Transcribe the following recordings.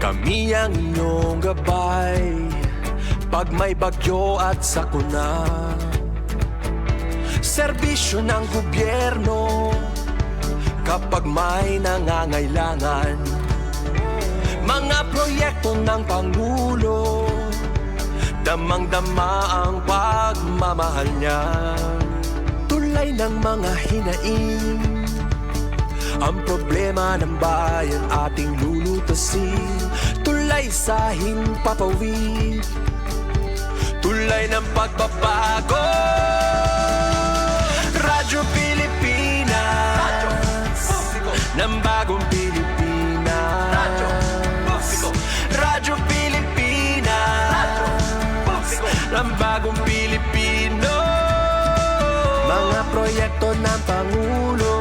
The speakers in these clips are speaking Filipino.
Kami ang inyong gabay pag may bagyo at sakuna. Serbisyo ng gobyerno kapag may nangangailangan. Mga proyekto ng Pangulo, damang-dama ang pagmamahal niya. Tulay ng mga hinaing, ang problema ng bayan ating lulutasin. Tulay sa himpapawid, tulay ng pagbabago. Radyo Pilipinas, ng bagong Pilipinas. Radyo Pilipinas, ng bagong Pilipino. Mga proyekto ng Pangulo,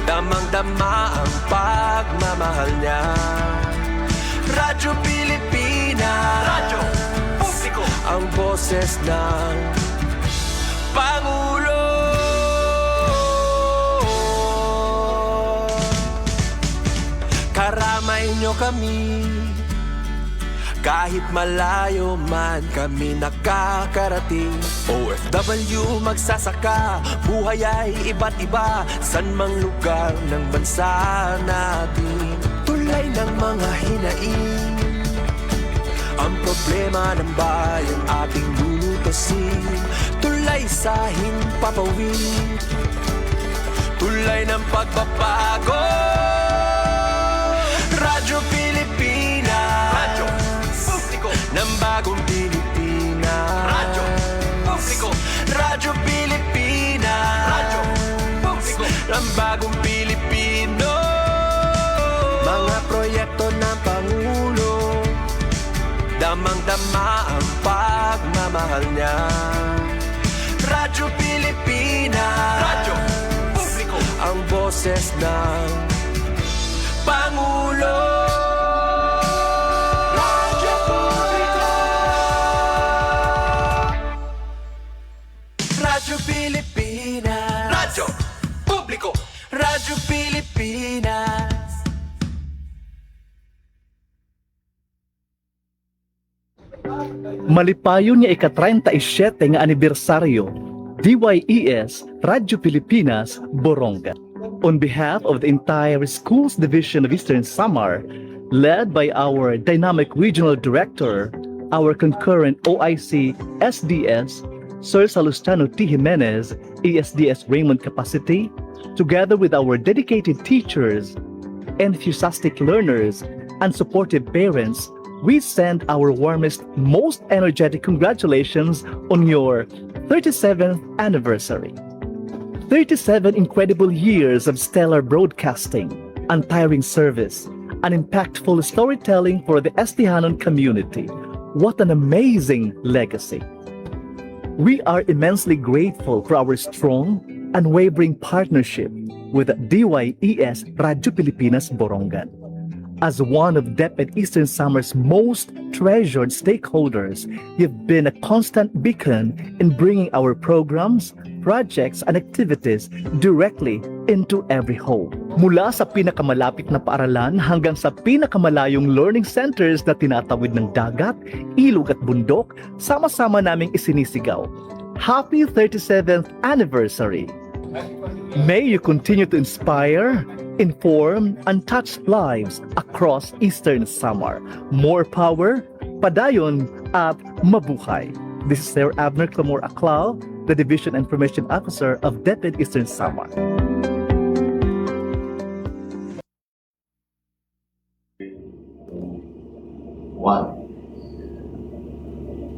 damang-dama ang pagmamahal niya. Radyo Pilipinas, radyo publiko, ang boses ng Pangulo. Karamay nyo kami, kahit malayo man kami nakakarating. OFW magsasaka, buhay ay iba't iba, san mang lugar ng bansa natin. Tulay ng mga hinaing, ang problema ng bayan ating lulutasin. Tulay sa himpapawid, tulay ng pagbabago. Radyo Pilipinas, radyo publiko, ng bagong Pilipinas. Radyo publiko, Radyo Pilipinas, radyo publiko, ng bagong Pilipino. Mga proyekto ng Pangulo, damang-dama ang pagmamahal niya. Radyo Pilipinas, radyo publiko, ang boses ng Pangulo. Radyo Publiko, Radyo Pilipinas, radyo publiko, Radyo Pilipinas. Malipayon niya ika-37 nga anibersaryo, DYES Radyo Pilipinas, Boronga. On behalf of the entire Schools Division of Eastern Samar, led by our dynamic regional director, our concurrent OIC SDS, Sir Salustano T. Jimenez, ESDS Raymond Capacity, together with our dedicated teachers, enthusiastic learners, and supportive parents, we send our warmest, most energetic congratulations on your 37th anniversary. 37 incredible years of stellar broadcasting, untiring service, and impactful storytelling for the Estihanon community. What an amazing legacy! We are immensely grateful for our strong, unwavering partnership with DYES Radyo Pilipinas Borongan. As one of DepEd Eastern Samar's most treasured stakeholders, you've been a constant beacon in bringing our programs, projects, and activities directly into every home. Mula sa pinakamalapit na paaralan hanggang sa pinakamalayong learning centers na tinatawid ng dagat, ilog at bundok, sama-sama naming isinisigaw. Happy 37th anniversary! May you continue to inspire, inform, and touch lives across Eastern Samar. More power, padayon, at mabuhay. This is Sir Abner Clamor Aclao, the Division Information Officer of DepEd Eastern Samar.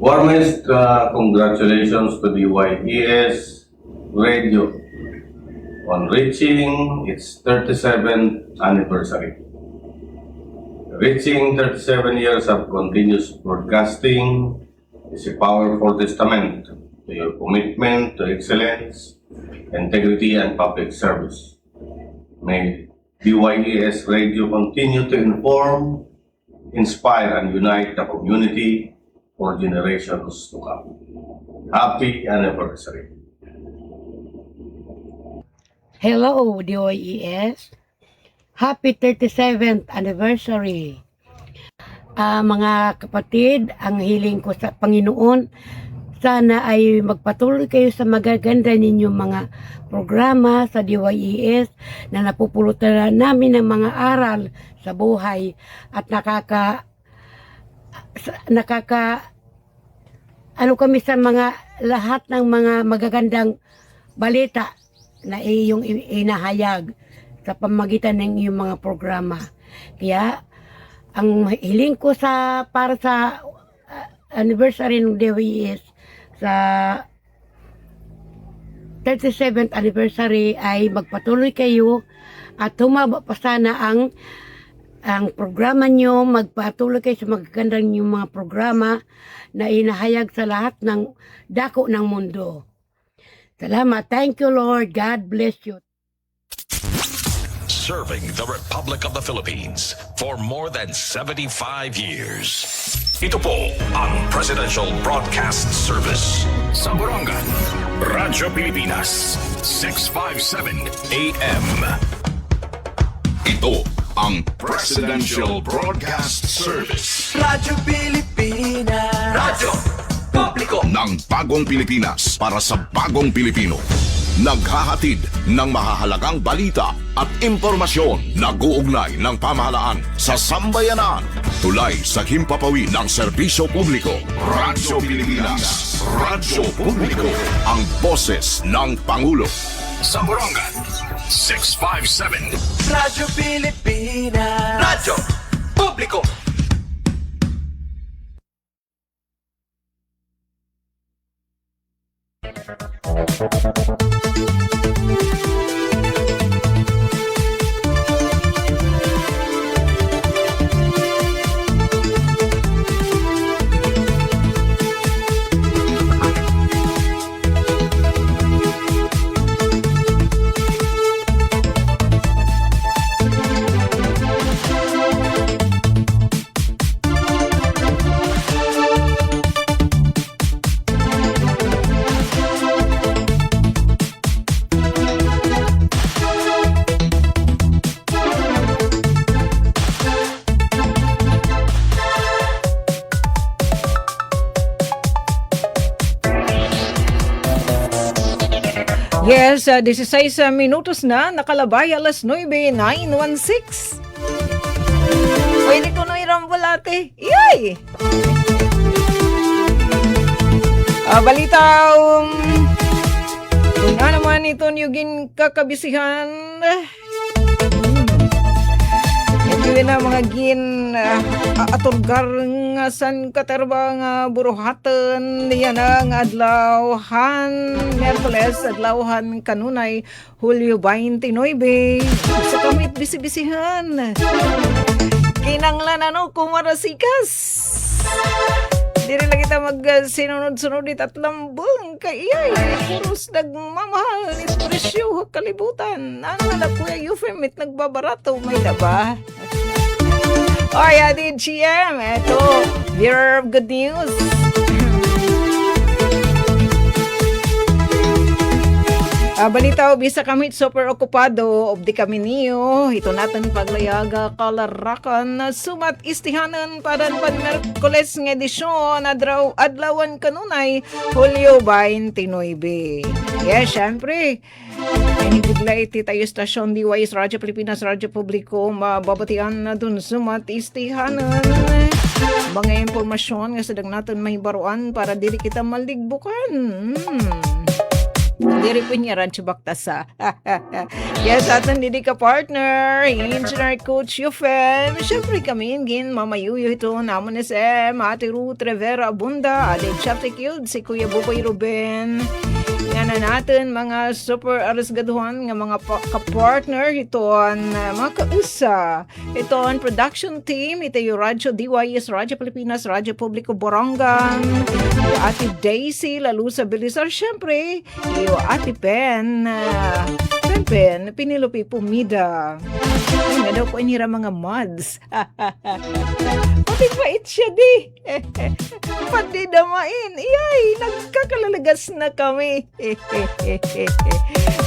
Warmest congratulations to the YES Radio on reaching its 37th anniversary. Reaching 37 years of continuous broadcasting is a powerful testament to your commitment to excellence, integrity, and public service. May DYES Radio continue to inform, inspire, and unite the community for generations to come. Happy anniversary. Hello, DOES. Happy 37th anniversary. mga kapatid, ang hiling ko sa Panginoon, sana ay magpatuloy kayo sa magaganda ninyong mga programa sa DYES na napupulutan namin ng mga aral sa buhay at ano kami sa mga lahat ng mga magagandang balita na iyong inahayag sa pamagitan ng iyong mga programa. Kaya ang hiling ko para sa anniversary ng DYES sa 37th anniversary ay magpatuloy kayo at humaba pa sana ang programa nyo, magpatuloy kayo sa magagandang yung mga programa na inahayag sa lahat ng dako ng mundo. Salamat. Thank you, Lord. God bless you. Serving the Republic of the Philippines for more than 75 years. Ito po ang Presidential Broadcast Service sa Borongan, Radyo Pilipinas, 657 AM. Ito ang Presidential Broadcast Service. Radyo Pilipinas. Radyo Publiko Ng bagong Pilipinas para sa bagong Pilipino. Naghahatid ng mahahalagang balita at impormasyon na guugnay ng pamahalaan sa sambayanan. Tulay sa himpapawid ng serbisyo publiko. Radyo Pilipinas. Radyo Publiko. Ang boses ng Pangulo. Sa Borongan, 657. Radyo Pilipinas. Radyo Publiko. Yes, 16 minutos na, nakalabay alas 9:916. Pwede ko na irambulate. Iyay! Balita, kung nga naman ito niyugin kakabisihan, hindi na mga aturgar nga san katerba nga buruhatan yan ang adlawhan Merkules adlawhan kanunay Hulyo 29 sa kamit bisibisihan kinanglan kumarasikas diri lang kita sinunod-sunod di tatlong buong kaiyay puros nagmamahal ni presyo kalibutan ano na kuya Euphemet nagbabarato may daba. Oy, Adi GM, eto, Mirror of Good News. Balita, bisa kami super okupado of di kami niyo. Ito natin paglayaga kalarakan sumat istihanan paran pan Merkules ng edisyon adlawan kanunay Hulyo 29. Yes, syempre. Hinigudla iti tayo stasyon DYES Radyo Pilipinas Radyo Publiko mababatian na dun sumat istihanan mga impormasyon nga sadag natin may baruan para diri kita maligbukan. Diri po niya Radyo Baktasa. Yes, atin didi ka partner, Engineer Coach Yufen. Siyempre kami ingin mamayuyo ito namon SM, Ate Ruth Rivera Abunda, Ate Chapter Cute, si Kuya Buboy Ruben. Yan na natin mga super arisgaduhan nga mga ka-partner ito ang mga kausa. Ito ang production team, ito yung Radyo DYES, Radyo Pilipinas, Radyo Publiko Borongan, yung Ate Daisy, Lalusa Belisar, syempre, yung Ate Pen, Pinilupi Pumida. Nga daw po inira mga mods. Pati bait siya di. Pati damain. Iyay, nagkakalalagas na kami.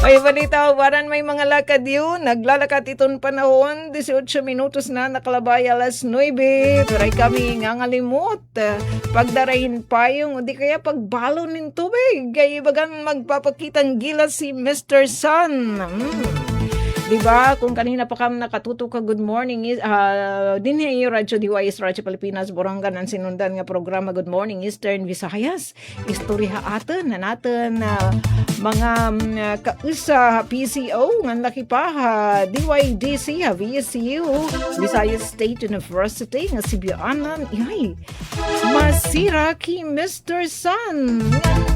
May balita, waran may mga lakad yun. Naglalakad iton panahon, 18 minutos na nakalabay alas 9. Pero ay kami nga ngalimot. Pagdarahin pa yung, di kaya pagbalon ng tubig. Kaya bagan magpapakitang gila si Mr. Sun. Diba? Kung kanina pa kami nakatuto ka, good morning. Din yung Radyo DYS, Radyo Pilipinas, Borongan, ang sinundan nga programa, Good Morning Eastern Visayas. Istorya atin na natin mga kausa PCO, nga laki pa DYDC, VSU, Visayas State University, nga Sibianan, ay, masira ki Mr. Sun.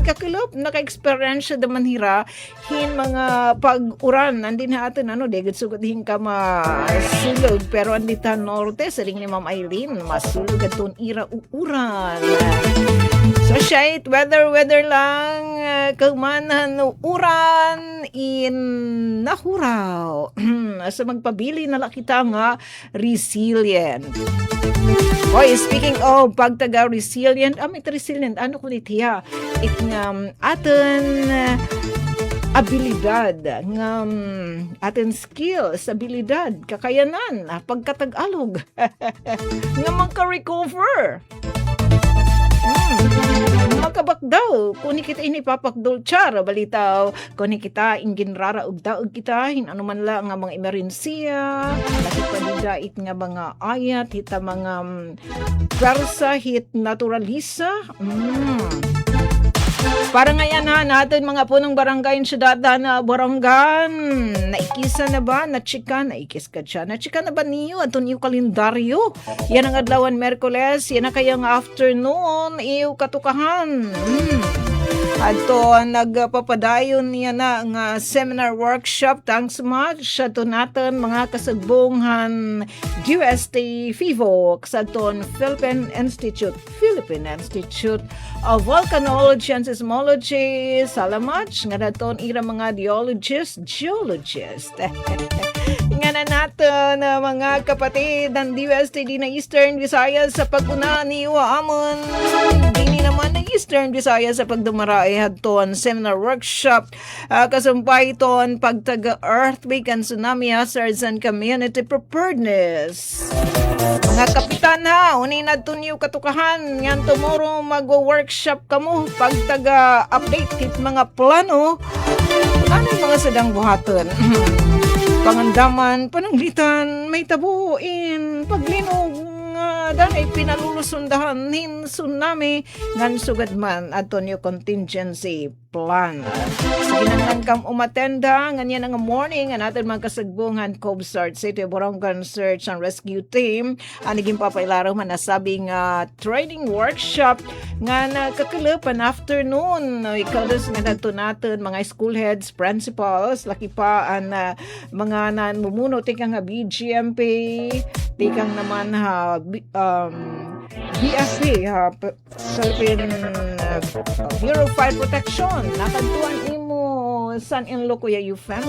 Kakilop, naka-experience naman hira, hin mga pag-uran, nandin natin, degit sugod hin ka masulog, pero andita norte, saring ni Ma'am Eileen, masulog at ton ira uuran. So, shite, weather lang, kaumanan uran, in nahuraw. So, magpabili na lang kita nga resilient. Oy, speaking of pagtaga-resilient, may resilient, ano ko nitiya? It nga atin abilidad, ng ating skills, abilidad, kakayanan, pagkatag-alog, nga magka-recover. Magkabak daw, kung kita inipapakdol char, balitaw, kung kita ingin rara ugdaog kita, ano man lang nga mga emerhensiya, nakit palidait nga mga ayat, hita mga persa, hit naturalisa, para ngayon natin mga punong barangay syudad na baranggan, naikisa na ba? Naikis ka siya. Nachika na ba niyo? Aton yung kalendaryo. Yan ang adlawan Merkules, yan ang kayang afternoon, iyo katukahan. Ato nagpapadayon niya na nga seminar workshop, thanks much ato natin mga kasagbungan UST FIVO sa aton Philippine Institute of Volcanology and Seismology. Salamat nga naton ira mga geologist nga na natin mga kapatid ng DUST na Eastern Visayas sa pag-una ni Amon. Dini naman ng Eastern Visayas sa pagdumarae hadton seminar workshop kasumpay ton pagtaga-earthquake and tsunami hazards and community preparedness. Mga kapitan unin na tunyo katukahan nga tomorrow mag-workshop kamo pagtaga-update kit mga plano. Ano yung mga sadang buhaton? Pangandaman, pananglitan, may tabuin, paglinog, dahil pinalulusundahan hin tsunami ngan sugad man aton yung contingency plan. Sige nang kam umatenda nganyan nga morning ang aton mga kasagbungan COBSART City Borongan Search and Rescue Team aniging papailaro man nasabing training workshop nga kakalapan afternoon ikalos nga nato natin mga school heads, principals, laki pa ang mga nanmumuno tikang BGMP, tikang naman BFP, Philippine Bureau of Fire Protection, nakantuan imo son-in-law Kuya Yufem,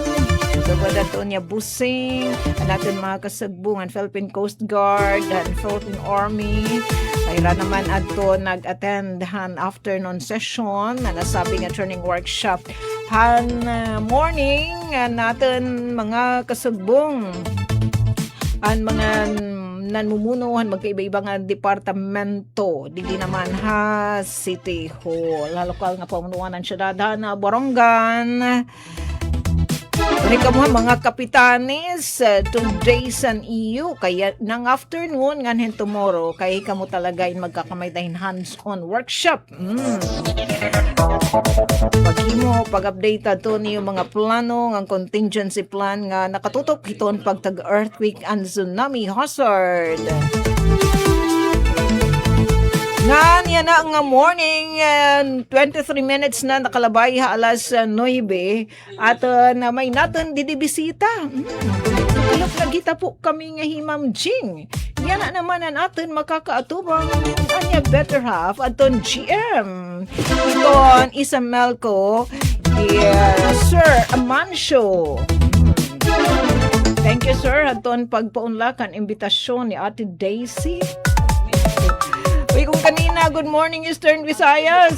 dabada to niya busing, natin mga kasagbungan, Philippine Coast Guard, and Philippine Army, kaya naman ato nag-attend han afternoon session, na nasabi nga training workshop, han morning, natin mga kasagbong, ang mga nanmumunuhan magkaiba-iba nga departamento dili naman City Hall lokal nga pamunuan ng syudad na Borongan. Mereka mga kapitanes today san iyo kaya nang afternoon ngan tomorrow kay kamo talaga magkakamay dahin hands-on workshop. Pag-update to niyo mga plano ng contingency plan nga nakatutok hiton pagtag earthquake and tsunami hazard. Yan nga morning, 23 minutes na nakalabay alas 9 at na may natin didibisita. Ilok nagita po kami nga himam Jing. Yan na naman ang atin makakaatubang anya better half aton GM. Iton Isamelco, Sir Amancio. Thank you sir aton pagpaunlakan imbitasyon ni Ate Daisy. kong kanina, good morning Eastern Visayas.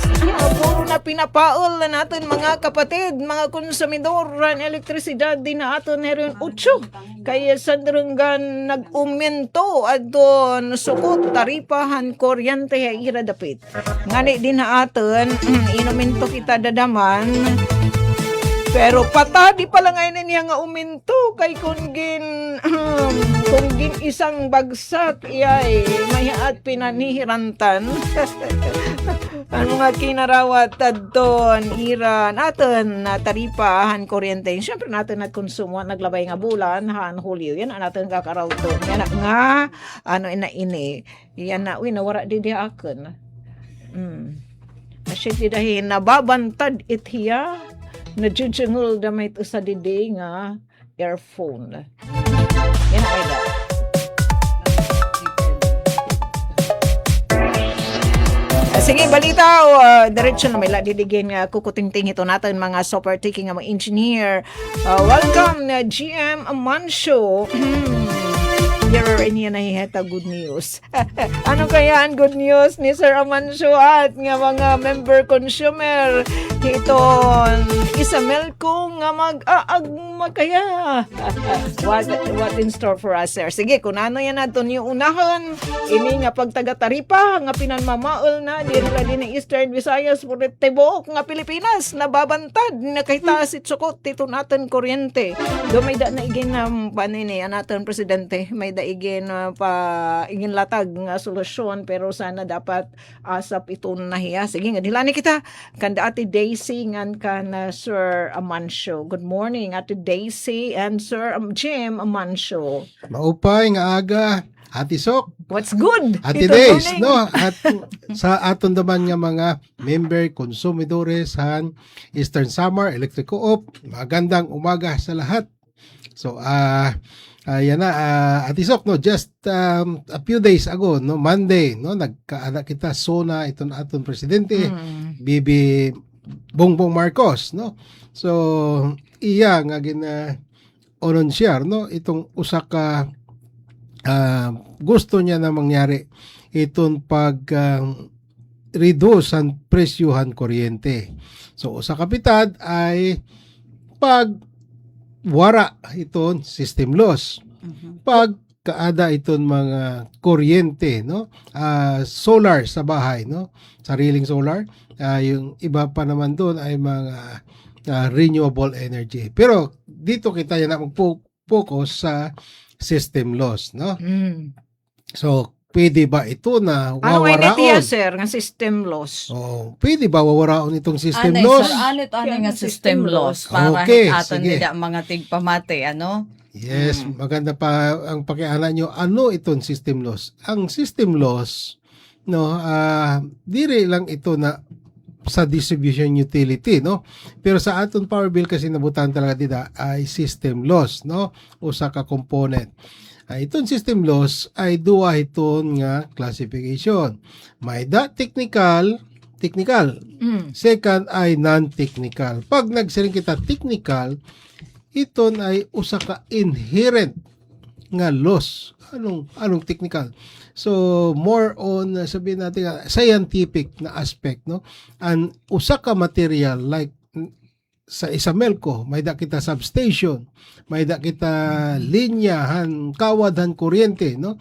Puro na pinapaol na natin mga kapatid, mga konsumidor ng elektrisidad din na aton heron 8. Kaya sa daranggan nag-umento at doon sukot taripahan kuryente ira dapit. Ngani din na aton, inuminto kita dadaman. Pero patadi pala ngayon niya nga uminto kay kung gin isang bagsak iyay mayaat pinanihirantan. Ang mga kinarawat adton ira natin na taripahan kuryente. Siyempre natin nagkonsumo naglabay nga bulan han Hulyo yan natin kakarawto. Yan nga ano ina ini. Yan na uy nawara di dia akin. Asya dahin nababantad it hiya. Nadjujungol damay ito sa didi nga earphone. Yan ay da. Sige, balita o diretso na may ladidigin nga kukutingting ito natin mga super taking nga mga engineer. Welcome na GM Amancio. Here niya nahiheta good news. Ano kaya ang good news ni Sir Amancio at nga mga member consumer hiton isamel ko nga mag-aagma kaya. What in store for us, sir? Sige, kung ano yan nato niyo unahan, ini nga pagtaga-taripa nga pinanmamaol na dinala din ng Eastern Visayas for tibuok nga Pilipinas nababantad na kay tasit sukot tito natin kuryente. Do may da na igin na panini natin presidente may daigin pa igin latag nga solusyon pero sana dapat asap ito nahiya. Sige nga dilani kita kanda Ate Daisy ngan ka na Sir Amancio. Good morning Ate Daisy and Sir Jim Amancio. Maupay nga aga Ate Sok. What's good? Ate Ito Days, morning. no? At sa aton naman nga mga member konsumidores han Eastern Samar Electric Co-op. Magandang umaga sa lahat. So yan na Ate Sok, no, just a few days ago, no, Monday, no, nagkaana kita sona iton aton presidente Bibi Bongbong Marcos, no. So iya nga ononciar, no, itong usa ka gusto niya na mangyari iton pag reduce ang presyuhan kuryente. So sa kapitad ay pag wara iton system loss. Pag kaada iton mga kuryente, no? Solar sa bahay, no? Sariling solar. Yung iba pa naman doon ay mga renewable energy. Pero dito kita yan na mag-focus sa system loss, no? So pwede ba ito na Ano ay wawaraon? nitiya, sir, nga system loss? Oh, pwede ba wawaraon itong system Anay, loss? sir, ano nga system loss para Okay, aton sige. nila mga tigpamate, ano? Yes, maganda pa ang pakialam nyo. Ano itong system loss? Ang system loss, no, dire lang ito na sa distribution utility, no? Pero sa aton power bill kasi nabutan talaga dita ay system loss, no? Usa ka component. Itong system loss ay duwa iton nga classification. May technical. Second ay non-technical. Pag nagsiring kita technical, iton ay usa ka inherent nga loss. Anong technical? So more on sabihin natin scientific na aspect, no? An usa ka material like sa Isamelco, may da kita substation, may da kita linyahan, kawadhan kuryente, no?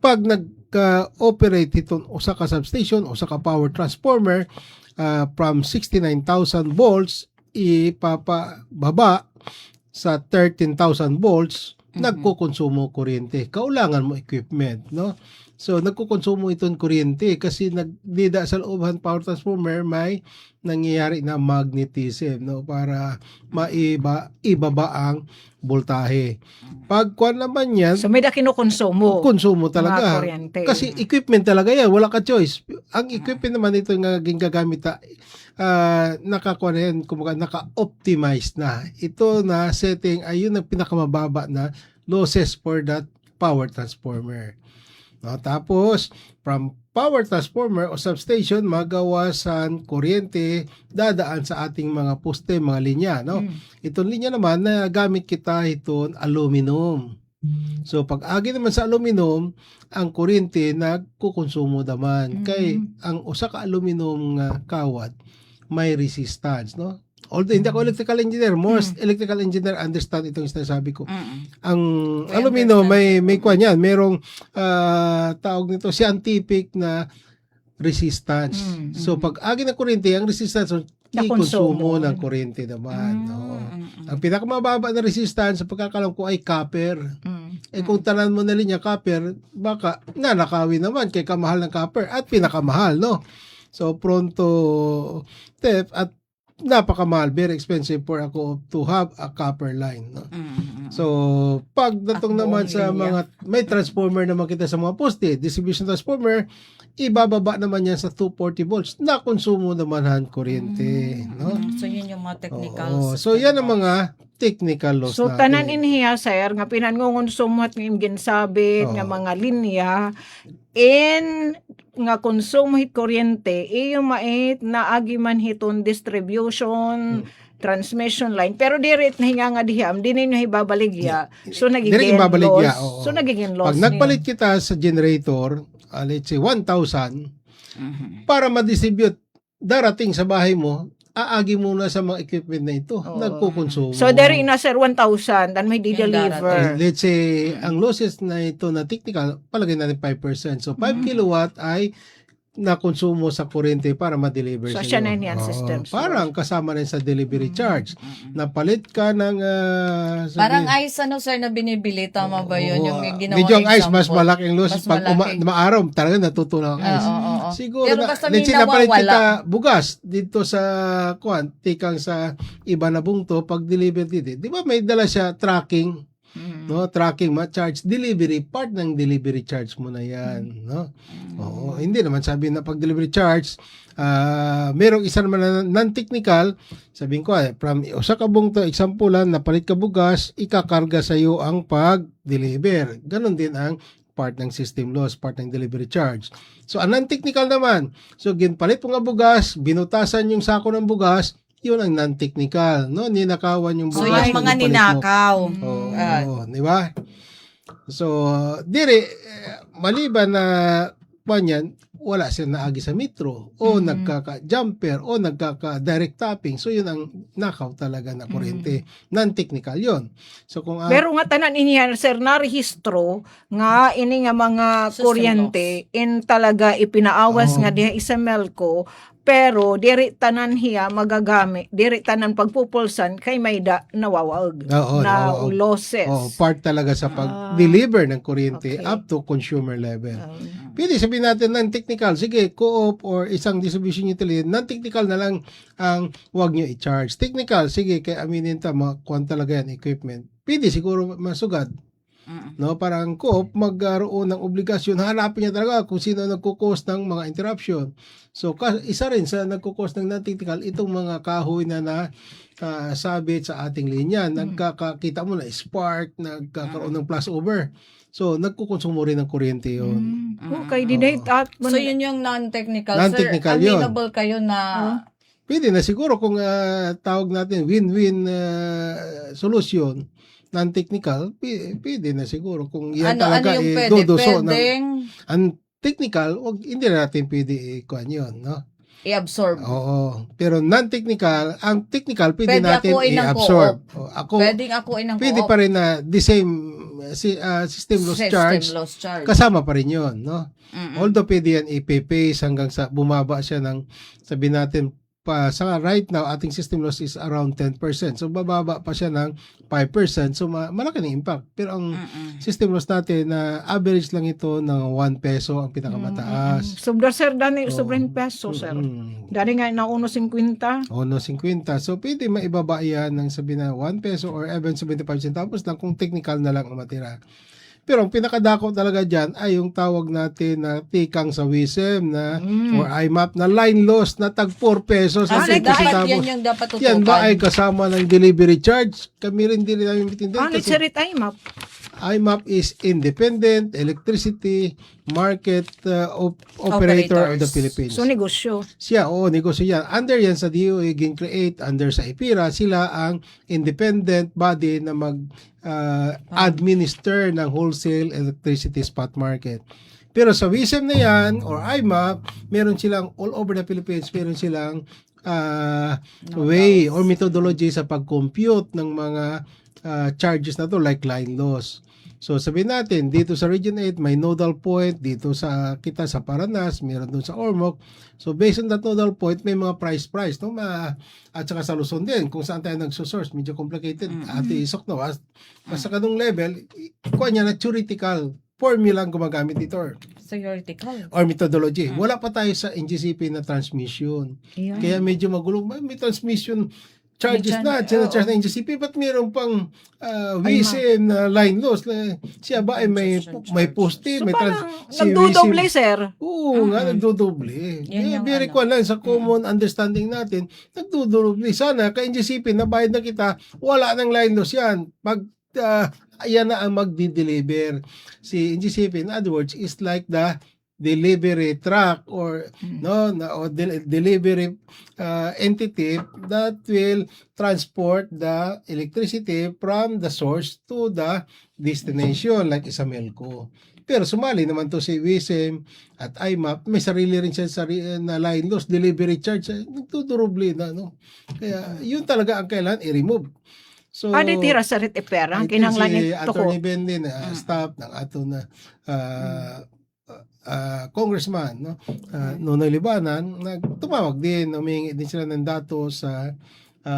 Pag nag-operate itong usa ka substation, usa ka power transformer from 69,000 volts ipapababa sa 13,000 volts, nagkukonsumo kuryente. Kaulangan mo equipment, no? So nagkukonsumo itong kuryente kasi nagdida sa looban power transformer may nangyayari na magnetism, no, para ibaba ang voltahe. Pag kuan naman yan, So may da kinukonsumo. konsumo talaga. Mga kuryente. Kasi equipment talaga yan, wala ka choice. Ang equipment naman ito nga ginagamit nakakuha yan, kumbaga naka-optimize na. Ito na setting ay yun ang pinakamababa na losses for that power transformer. No, tapos from power transformer o substation magawasan kuryente dadaan sa ating mga poste, mga linya, no? Itong linya naman na gamit kita iton aluminum, So pag agi naman sa aluminum, ang kuryente nagkukonsumo naman. Kay ang usa ka aluminum nga kawat may resistance, no? Although hindi ako electrical engineer, most electrical engineer understand itong sinasabi ko. Ang I aluminum understand. may kwan yan, merong tawag nito scientific na resistance. So pag agi ng kuryente, ang resistance Nakonsumo. konsumo ng kuryente naman. No? Ang pinakamababa na resistance sa pagkakalam ko ay copper. Kung tanan mo na linya copper, baka nanakawin naman kay kamahal ng copper at pinakamahal, no? So pronto theft at napakamahal, very expensive for ako to have a copper line, no? So pagdatong At naman buong sa linya. mga may transformer naman kita sa mga poste, distribution transformer, ibababa naman yan sa 240 volts na konsumo naman ang kuryente, no? So, yun yung mga technical. Oo. So yan ang mga technical laws So, natin. tanan iniya, sir, nga pinangungonsumot ng ginsabit, nga Oo. mga linya, in nga konsumhit kuryente, iyo mait na agi man hiton distribution, transmission line, pero dirit na hinga nga diham, di ninyo ibabaligya. So, Dili nagiging ibabaligya, loss. oo. So, nagiging loss Pag nagpalit kita sa generator, let's say 1,000, para ma-distribute darating sa bahay mo, aagi muna sa mga equipment na ito. Oo. Nagkukonsumo. So, dari na, sir, 1,000, dan may di-deliver. Let's say, ang losses na ito na technical, palagay natin 5%. So, 5 kilowatt ay nakonsumo sa kuryente para ma-deliver So, sa siya iyo. na yan, Oo. system. So, Parang kasama rin sa delivery charge. Napalit ka ng... Parang ice, ano, sir, na binibili. Tama ba yun? Yung ginawa Medyo ang ice, mas example. malaking losses. Mas Pag malaki. maaraw, talaga natutunaw ang ice. Oo. Siguro Pero na, basta let's say may napalit nawawala. kita bugas dito sa tikang sa iba na bungto, pag deliver dito. Di ba may dala siya tracking? No, tracking ma-charge delivery, part ng delivery charge mo na yan, no? Oo, hindi naman sabi na pag delivery charge, merong isa naman na non-technical, sabihin ko, from usa ka bungto, example lang, napalit ka bugas, ikakarga sa iyo ang pag-deliver. Ganon din ang part ng system loss, part ng delivery charge. So, ang non-technical naman, so ginpalit mo nga bugas, binutasan yung sako ng bugas, yun ang non-technical, no? Ninakawan yung So, bugas. yung na mga ipalit mo. ninakaw. Oo, di ba? So, dire, maliban na panyan, wala siya naagi sa metro o nagkaka-jumper o nagkaka-direct tapping. So, yun ang nakaw talaga na kuryente. Non-technical yun. So, kung pero nga tanan iniyan, sir, narehistro nga ini nga mga System kuryente in talaga ipinaawas nga diha isa melko, pero diri tanan hiya magagamit, diri tanan pagpupulsan kay may nawawag Oo, na oo. losses. part talaga sa pag-deliver ng kuryente Okay. up to consumer level. Pwede sabihin natin non-technical. Sige, co-op or isang distribution utility, non-technical na lang ang wag nyo i-charge. Technical, sige, kaya aminin ta, makuha talaga yan, equipment. Pwede siguro masugad. No, parang co-op magkaroon ng obligasyon, hanapin niya talaga kung sino nagko-cause ng mga interruption. So isa rin sa nagko-cause ng non-technical itong mga kahoy na sabit sa ating linya. Nagkakita mo na spark, nagkakaroon ng flashover. So nagkukonsumo rin ng kuryente 'yon. Okay, dinate at So, yun yung non-technical. Non-technical Sir, yun. available kayo na... Pwede na siguro kung tawag natin win-win solution, non-technical, pwede na siguro kung yan ano talaga yung pwede? dodoso ng Pwedeng ang technical, hindi na natin pwede ikuan yun, no? i-absorb. Oo. Pero non-technical, ang technical pwede Pwede natin akuin ng i-absorb. Ako, Pwedeng akuin ng pwede co-op. pa rin na the same system loss charge, loss charge. kasama pa rin yun, no? Mm-mm. Although pwede yan i-pace hanggang sa bumaba siya ng, sabi natin, sa right now, ating system loss is around 10%. So, bababa pa siya ng 5%. So, malaki ng impact. Pero ang system loss natin, na average lang ito ng 1 peso ang pinakamataas. sobra sir dani sobrang peso sir. Dani nga na 1.50. O, no, 50. So, pwede maibaba yan ng sabi na 1 peso or even 75 centavos lang kung technical na lang ang matira. Pero ang pinakadako talaga dyan ay yung tawag natin na tikang sa WISM na or IMAP na line loss na tag 4 pesos. at Kasi 50 dapat centavos. yan yung dapat tutukan. Yan ba ay kasama ng delivery charge? Kami rin din namin bitindig. Ano Kasi sirit ay map? IMAP is Independent Electricity Market Operator of the Operators. Philippines. So, negosyo. Siya, negosyo yan. Under yan sa DOE, gin-create under sa IPIRA, sila ang independent body na administer ng wholesale electricity spot market. Pero sa WISM na yan, or IMAP, meron silang all over the Philippines, meron silang way or methodology sa pag-compute ng mga charges na to like line loss. So sabihin natin, dito sa Region 8 may nodal point, dito sa kita sa Paranas, meron doon sa Ormoc. So based on that nodal point, may mga price no? At saka sa Luzon din, kung saan tayo nagsosource, medyo complicated. Ate Isok no, basta kanong level, kuha niya na theoretical formula ang gumagamit dito Theoretical. or methodology. Wala pa tayo sa NGCP na transmission. Ayan. Kaya medyo magulo. May transmission charges na, charge na NGCP, but meron pang WISM na line loss. Siya ba ay may poste, So, may parang si nagdodoble, WISM. sir. Oo nga, nagdodoble. Yan Kaya yung very ano. cool lang sa common understanding natin, nagdodoble. Sana ka NGCP, nabayad na kita, wala nang line loss yan. Ayan na ang magdi-deliver. Si NGCP, in other words, is like the delivery truck or delivery entity that will transport the electricity from the source to the destination like Isamelco. Pero sumali naman to si WISM at IMAP, may sarili rin siya na line loss, delivery charge, nagtuturubli na, no? Kaya yun talaga ang kailangan i-remove. So, Ano tira sa rit pera? Ang kinahanglan si nito ko. Attorney Bendin, staff ng ato na congressman, no? Nonoy Libanan, tumawag din, humingi din sila ng datos sa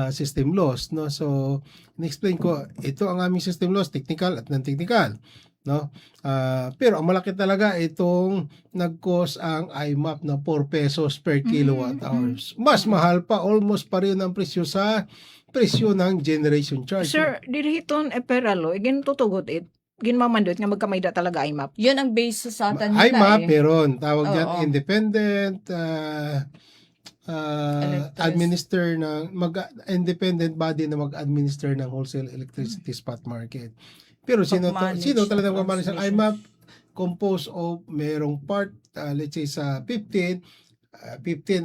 system loss, no? So, in-explain ko, ito ang aming system loss, technical at non-technical, no? Pero ang malaki talaga itong nag-cost ang IMAP na 4 pesos per kilowatt hours. Mas mahal pa, almost pareho ng presyo sa presyo ng generation charge. Sir, dirihiton peralo, igin tutugot ginmamandot nga magkamayda talaga IMAP. Yun ang basis sa atin nila IMAP, eh. meron. Tawag dyan, Oo. independent Electric- administer ng independent body na mag-administer ng wholesale electricity spot market. Pero sino Pag-manage talaga ng mag-manage ng transmission. IMAP? Composed of merong part, let's say sa 15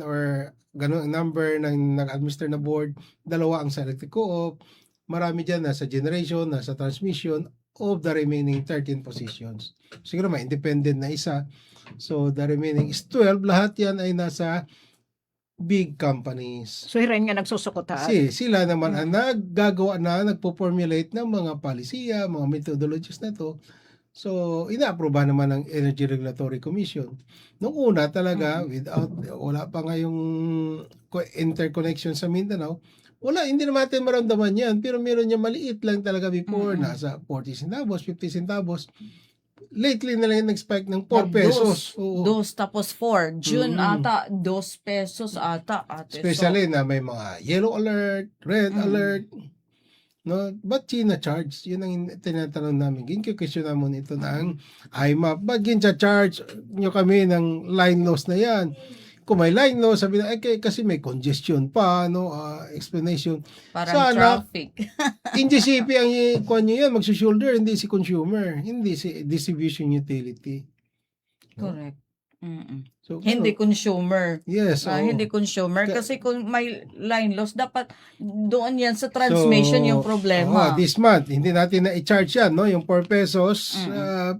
or ganun ang number ng nag-administer na board, dalawa ang sa electric co-op, marami dyan nasa generation, nasa transmission, of the remaining 13 positions. Siguro may independent na isa. So, the remaining is 12. Lahat yan ay nasa big companies. So, hirin nga nagsusukot ha. Kasi sila naman ang naggagawa na, nagpo-formulate ng mga palisiya, mga methodologies na to. So, ina-aproba naman ng Energy Regulatory Commission. Noong una talaga, wala pa nga yung interconnection sa Mindanao, wala, hindi naman natin maramdaman yan. Pero meron niya maliit lang talaga before. Nasa 40 centavos, 50 centavos. Lately na lang nag-spike ng 4 pesos. Oo. Dos tapos 4. June ata, 2 pesos ata. Ate. Especially na may mga yellow alert, red alert. No, ba't charge? Yun ang tinatanong namin. Ginko-question naman ito ng IMAP. Ba't charge nyo kami ng line loss na yan? Kung may line loss, sabi na, kasi may congestion pa, no? Explanation. Parang traffic. NGCP ang ikuan nyo yan, magsushulder, hindi si consumer, hindi si distribution utility. Correct. Mm-mm. So, Hindi consumer. yes. Hindi consumer. Kasi kung may line loss, dapat doon yan sa transmission yung problema. This month, hindi natin na-charge yan, no? Yung 4 pesos.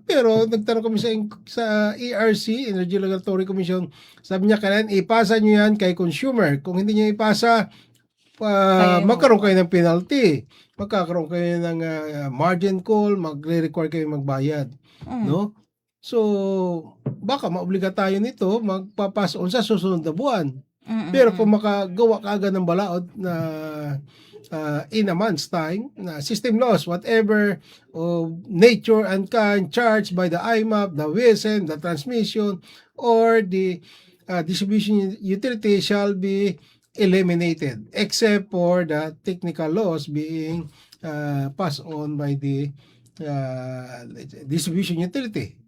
Pero nagtanong kami sa ERC, Energy Regulatory Commission, sabi niya, kailangan ipasa nyo yan kay consumer. Kung hindi nyo ipasa, magkaroon kayo ng penalty. Magkakaroon kayo ng margin call, magre-require kayo magbayad. No? So, baka maobliga tayo nito, magpapass on sa susunod na buwan. Pero kung makagawa ka agad ng balaod na in a month's time, na system loss, whatever of nature and kind charged by the IMAP, the WISM, the transmission, or the distribution utility shall be eliminated, except for the technical loss being passed on by the distribution utility.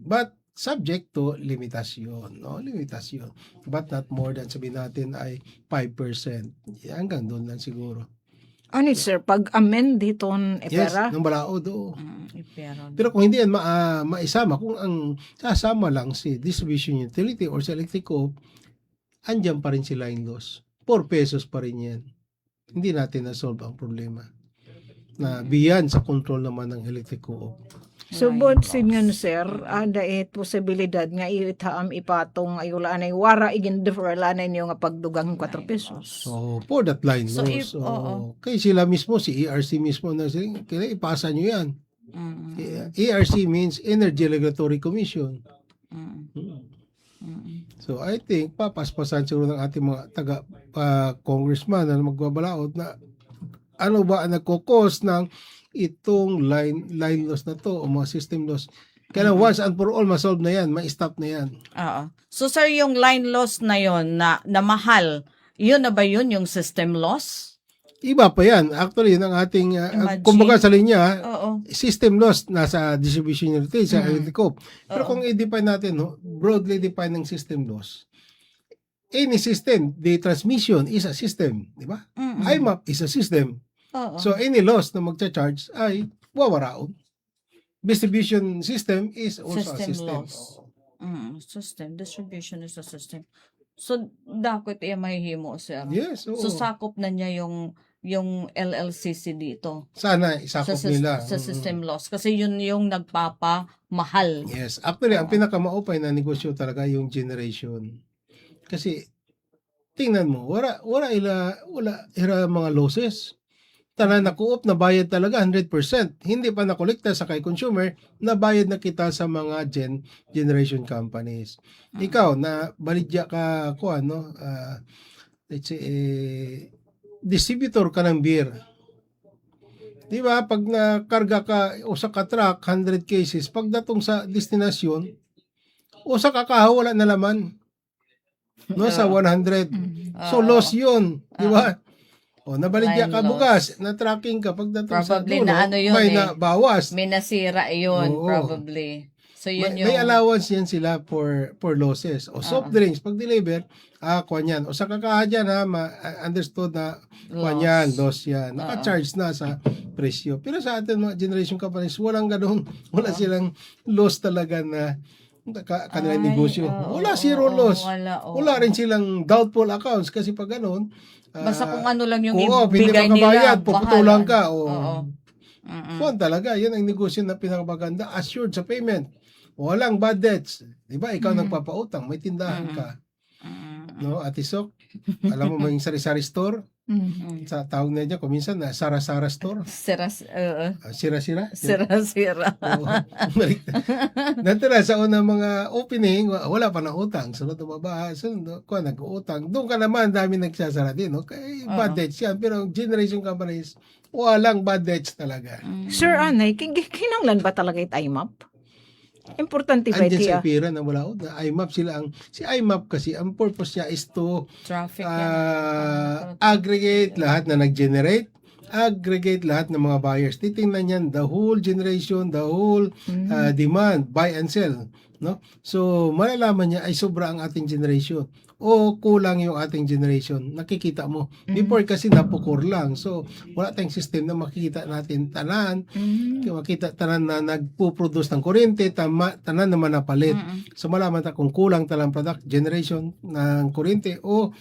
But subject to limitasyon, no? Limitasyon. But not more than, sabihin natin ay 5%. Hanggang doon lang siguro. Ano sir, pag-amend diton Yes, ipera? ng balaod. Oo. Ipera. Pero kung hindi yan maisama, kung ang sasama lang si distribution utility or si electric co-op, andyan pa rin si line loss. 4 pesos pa rin yan. Hindi natin na-solve ang problema. Na beyond sa control naman ng electric co-op. So, sin nga no, sir, dahil posibilidad nga itaam ipatong ayula na wara igin deferral na niyo nga pagdugang 4 pesos. So, for that line So, loss. oo. Kaya sila mismo, si ERC mismo, na sila, kaya ipasa nyo yan. Mm. ERC means Energy Regulatory Commission. So, I think, papaspasan siguro ng ating mga congressman na magbabalaod na ano ba ang nagkukos ng itong line loss na to o mga system loss. Kaya once and for all, ma-solve na yan, ma-stop na yan. Oo. So sir, yung line loss na yon na mahal, yun na ba yun yung system loss? Iba pa yan. Actually, yun ang ating, Imagine. kumbaga sa linya, Oo. system loss nasa distribution utility, sa electric co-op. Pero Oo. kung i-define natin, no, broadly define ng system loss, any system, the transmission is a system, di ba? IMAP is a system. Oo. So, any loss na magcha-charge ay wawaraon. Distribution system is also a System system. loss. System. Distribution is a system. So, dapat mahihimo siya. Yes, oo. So, sakop na niya yung LLCC dito. Sana isakop nila. Sa system loss. Kasi yun yung nagpapamahal. Yes. Actually, ang pinakamaupay na negosyo talaga yung generation. Kasi, tingnan mo, wala mga losses. Tanan na co-op na bayad talaga 100%. Hindi pa nakolekta sa kay consumer, na bayad na kita sa mga generation companies. Ikaw, na baligya ka, let's say, distributor ka ng beer. Di ba? Pag nakarga ka o sa truck, 100 cases, pagdatong sa destinasyon, o sa kakahaw, wala na laman. No, sa 100. So, loss yun. Di ba? O, nabaligya Line ka loss. bukas, na-tracking ka, pagdating sa Probably dulo, na ano yun may eh. nabawas. May nasira yun, Oo. probably. So, yun May allowance yan sila for losses. O soft drinks, pag deliver, kuwan yan. O sa kakaha dyan, understood na kuwan Loss. yan, loss yan. Naka-charge na sa presyo. Pero sa atin mga generation companies, walang ganun. Wala silang loss talaga na kanilang negosyo. Wala, zero loss. Wala rin silang doubtful accounts kasi pag ganun, Basta kung ano lang yung hindi ibigay makabayad, nila, puputulan ka. Oo. Kuwan talaga, yan ang negosyo na pinakamaganda. Assured sa payment. Walang bad debts. Di ba? Ikaw nagpapautang, may tindahan ka. No, Ate Sok, alam mo may sari-sari store? Sa tawag na dyan, kuminsan na Sara-Sara store. Sira-sira? Sira-sira. Oo. Natira sa unang mga opening, wala pa na utang. Sunod tumaba, sunod ko nag-utang. Doon ka naman, dami nagsasara din. Okay? Bad debts yan. Pero generation companies, walang bad debts talaga. Sir Anay, kinanglan ba talaga ito IMAP? Importante ba ito? Andyan sa pera na wala na IMAP sila si IMAP kasi ang purpose niya is to Traffic aggregate lahat na nag-generate, aggregate lahat ng mga buyers. Titingnan niyan the whole generation, the whole demand, buy and sell, no? So malalaman niya ay sobra ang ating generation o kulang yung ating generation. Nakikita mo. Before kasi napukor lang. So wala tayong system na makikita natin tanan. Makita tanan na nagpo-produce ng kuryente, tanan naman napalit. So malaman ta kung kulang talang product generation ng kuryente o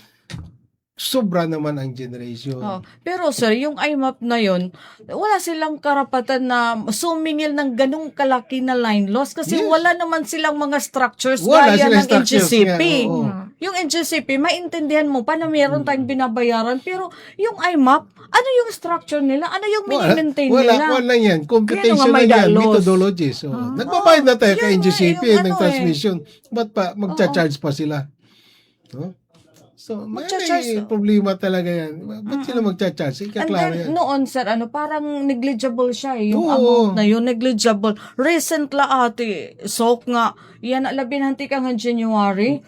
sobra naman ang generation. Pero sir, yung IMAP na yun, wala silang karapatan na sumingil ng ganung kalaki na line loss kasi Yes. wala naman silang mga structures Wala gaya silang ng structures NGCP. nga, oo. Yung NGCP, maintindihan mo pa na meron tayong binabayaran. Pero yung IMAP, ano yung structure nila? Ano yung mini-maintain nila? Wala lang yan. Computation Kaya nga may lang yan. dalos. Methodology. So, nagbabayad na tayo kay Yun nga, NGCP yung ng ano transmission. Ba't pa magcha-charge pa sila? No? So, may problema talaga yan. Ba't sila magcha-charge? And Ikaklaro yan. then, noon, sir, parang negligible siya eh. Yung Oo. amount na yun, negligible. Recent la ate, sok nga, yan, labinanti ka nga January,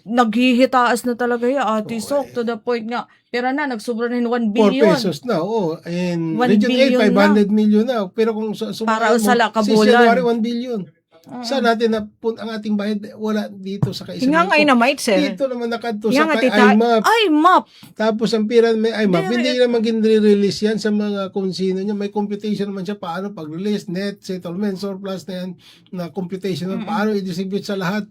naghihitaas na talaga yung ate sok to the point nga, pero na, nagsubra na 1 4 billion. pesos na. Oo. And 1 Region 8, billion 500 million na. Pero kung Para sa since lakabulan. January, 1 billion. Saan natin ang ating bayad? Wala dito sa Hinga Isabel. ngay na might, sir. Dito naman nakadto Hinga sa nga, kay tita. IMAP. Ay, map. Tapos ang pira may IMAP, Hindi, hindi naman release yan sa mga kung sino niya. May computation naman siya paano pag-release, net, settlement, surplus na yan, na computation naman, paano i-distribute sa lahat.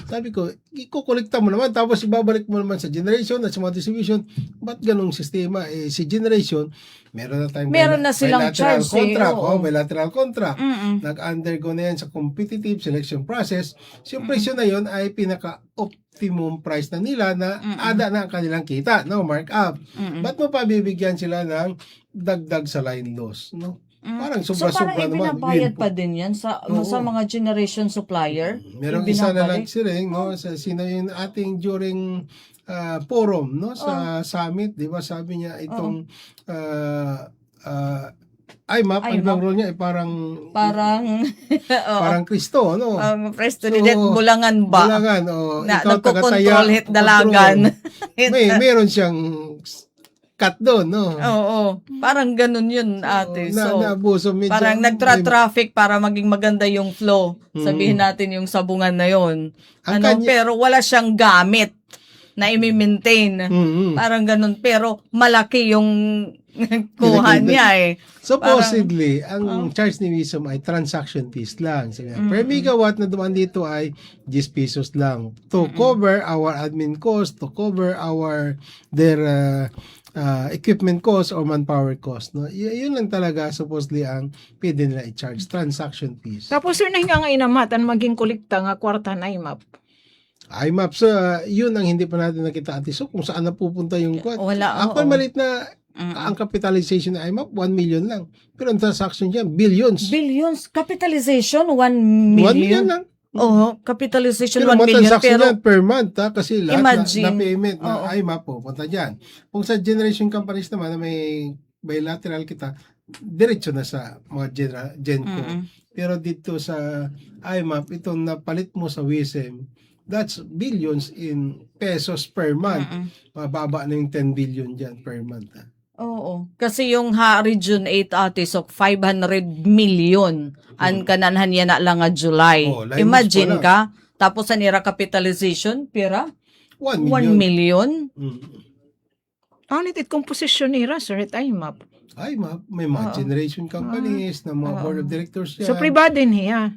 Sabi ko, ikukolekta mo naman, tapos ibabalik mo naman sa generation at sa mga distribution. Ba't ganong sistema? Si generation, meron na tayong Meron na silang bilateral charge, contract. oo. Bilateral contract. Mm-mm. Nag-undergo na yan sa competitive selection process. So, yung presyo na yun ay pinaka-optimum price na nila na ada na ang kanilang kita, no? Markup. Ba't mo pa bibigyan sila ng dagdag sa line loss, no? Parang So sobra-sobra parang naman. ibinabayad Win pa din yan sa Oo. mga generation supplier? Merong isa na Ibinabalik? nagsiring, no? Sino yung ating during forum, no? Sa summit, di ba? Sabi niya itong IMAP, ang IMAP. role niya ay parang Parang Kristo, no? President So, Bulangan ba? Bulangan, Na, ikaw tagataya, nagko-control hit dalagan. Meron siyang cut doon, no? Oo. Parang ganun yun, ate. So, naabuso medyo. parang nagtra-traffic para maging maganda yung flow. Sabihin natin yung sabungan na yon. Ang Pero wala siyang gamit na i-maintain. Mm-mm. Parang ganun. Pero malaki yung kuha niya eh. Supposedly, ang charge ni Wisdom ay transaction fees lang. Sabi niya, per megawatt na dumaan dito ay 10 pesos lang. To cover our admin cost, to cover their equipment cost or manpower cost. No? Yun lang talaga supposedly ang pwede nila i-charge. Transaction fees. Tapos, sir, nahinga nga inamatan maging kolekta nga kwarta na IMAP. IMAP, so yun ang hindi pa natin nakita ati. So kung saan napupunta yung kwan. Wala, Ako oo. malit na ang capitalization ng IMAP, 1 million lang. Pero ang transaction niya, billions. Billions. Capitalization, 1 1 million. million lang. Oo, capitalization Pero 1 million. transaction Pero yan per month, ha? Kasi lahat Imagine. na payment na Oo. IMAP po, punta dyan. Kung sa generation companies naman na may bilateral kita, diretso na sa mga Genco. Pero dito sa IMAP, itong napalit mo sa WISM, that's billions in pesos per month. Mababa na yung 10 billion dyan per month. Ha? Oo. Kasi yung Region 8 ate, so 500 million ang kananhan yan na lang nga July. Oh, line Imagine loss pa ka, tapos ang ira capitalization, pira? 1 1 million. million? Ano it composition nila, sir, at IMAP? IMAP, may mga generation companies na mga board of directors yan. So, privado niya.